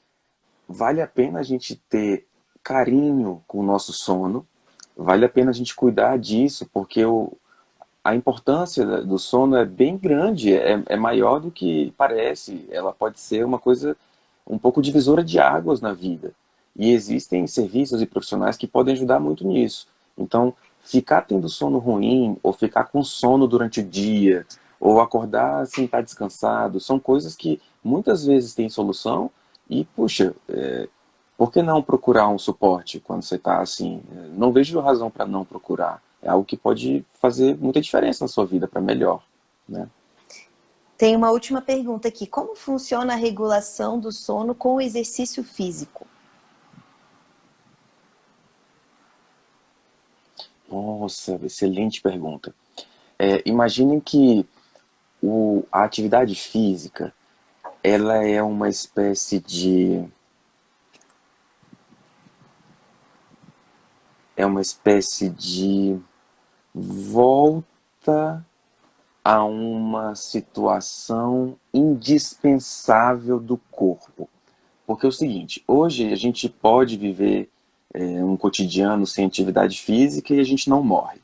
vale a pena a gente ter carinho com o nosso sono, vale a pena a gente cuidar disso, porque a importância do sono é bem grande, é maior do que parece. Ela pode ser uma coisa um pouco divisora de águas na vida. E existem serviços e profissionais que podem ajudar muito nisso. Então, ficar tendo sono ruim, ou ficar com sono durante o dia, ou acordar sem estar descansado, são coisas que muitas vezes têm solução e, puxa, por que não procurar um suporte quando você está assim? Não vejo razão para não procurar. É algo que pode fazer muita diferença na sua vida para melhor, né? Tem uma última pergunta aqui. Como funciona a regulação do sono com o exercício físico? Nossa, excelente pergunta. Imaginem que a atividade física, ela é uma espécie de volta a uma situação indispensável do corpo. Porque é o seguinte, hoje a gente pode viver um cotidiano sem atividade física e a gente não morre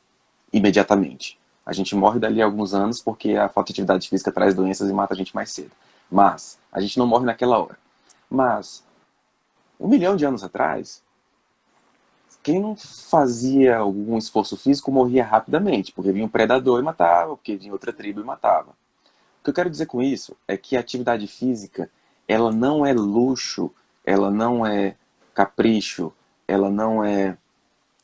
imediatamente. A gente morre dali a alguns anos porque a falta de atividade física traz doenças e mata a gente mais cedo. Mas a gente não morre naquela hora. Mas 1 milhão de anos atrás, quem não fazia algum esforço físico morria rapidamente, porque vinha um predador e matava, porque vinha outra tribo e matava. O que eu quero dizer com isso é que a atividade física, ela não é luxo, ela não é capricho, ela não é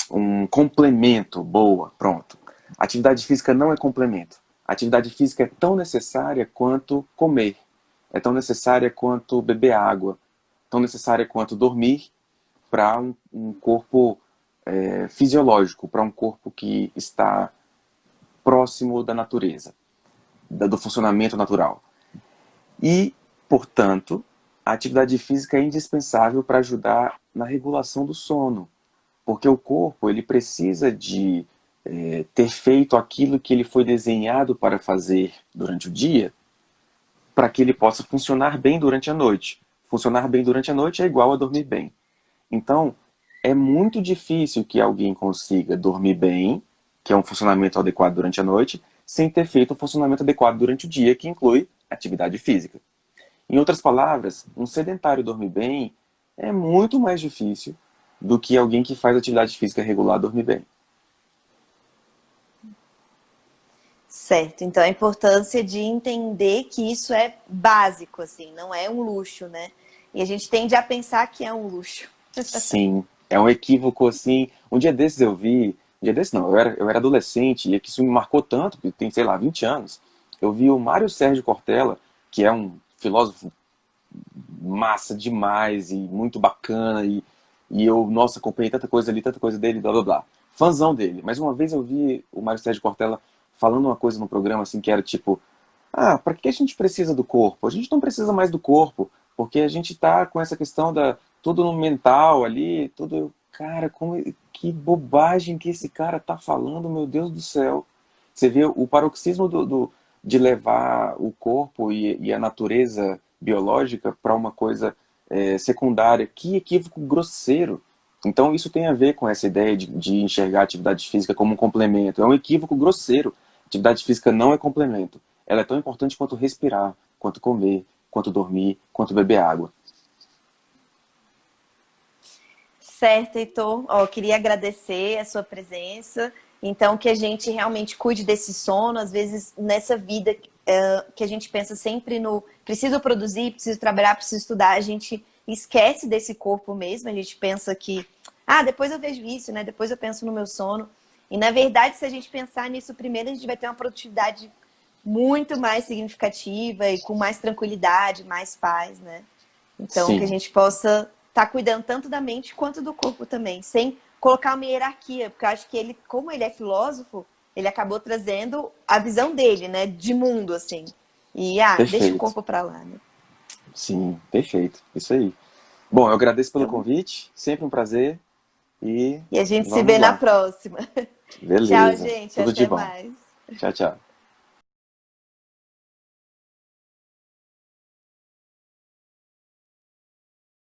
um complemento, boa, pronto. A atividade física não é complemento. A atividade física é tão necessária quanto comer, é tão necessária quanto beber água, tão necessária quanto dormir para um corpo fisiológico, para um corpo que está próximo da natureza, do funcionamento natural. E, portanto, a atividade física é indispensável para ajudar na regulação do sono, porque o corpo ele precisa de ter feito aquilo que ele foi desenhado para fazer durante o dia, para que ele possa funcionar bem durante a noite. Funcionar bem durante a noite é igual a dormir bem. Então, é muito difícil que alguém consiga dormir bem, que é um funcionamento adequado durante a noite, sem ter feito um funcionamento adequado durante o dia, que inclui atividade física. Em outras palavras, um sedentário dormir bem é muito mais difícil do que alguém que faz atividade física regular dormir bem. Certo, então a importância de entender que isso é básico, assim, não é um luxo, né? E a gente tende a pensar que é um luxo. Sim, é um equívoco assim. Um dia desses eu vi, um dia desses não, eu era adolescente e isso me marcou tanto, porque tem, sei lá, 20 anos. Eu vi o Mário Sérgio Cortella, que é um filósofo massa demais e muito bacana e eu, nossa, acompanhei tanta coisa ali, tanta coisa dele, blá blá blá. Fãzão dele. Mas uma vez eu vi o Mário Sérgio Cortella falando uma coisa no programa assim que era tipo, para que a gente precisa do corpo? A gente não precisa mais do corpo, porque a gente tá com essa questão da tudo no mental ali, tudo, cara, que bobagem que esse cara tá falando, meu Deus do céu. Você vê o paroxismo de levar o corpo e a natureza biológica para uma coisa secundária. Que equívoco grosseiro. Então isso tem a ver com essa ideia de enxergar a atividade física como um complemento. É um equívoco grosseiro. Atividade física não é complemento. Ela é tão importante quanto respirar, quanto comer, quanto dormir, quanto beber água. Certo, Heitor. Ó, queria agradecer a sua presença. Então, que a gente realmente cuide desse sono. Às vezes, nessa vida que a gente pensa sempre no preciso produzir, preciso trabalhar, preciso estudar, a gente esquece desse corpo mesmo. A gente pensa que, depois eu vejo isso, né? Depois eu penso no meu sono. E, na verdade, se a gente pensar nisso primeiro, a gente vai ter uma produtividade muito mais significativa e com mais tranquilidade, mais paz, né? Então, que a Sim, gente possa estar cuidando tanto da mente quanto do corpo também, sem colocar uma hierarquia, porque eu acho que ele, como ele é filósofo, ele acabou trazendo a visão dele, né, de mundo, assim. E, deixa o perfeito. corpo pra lá, né? Sim, perfeito. Isso aí. Bom, eu agradeço pelo Então, convite, sempre um prazer e e a gente se vamos vê na lá. próxima. Tchau, Beleza. gente. Tudo de Até bom. mais. Tchau, tchau.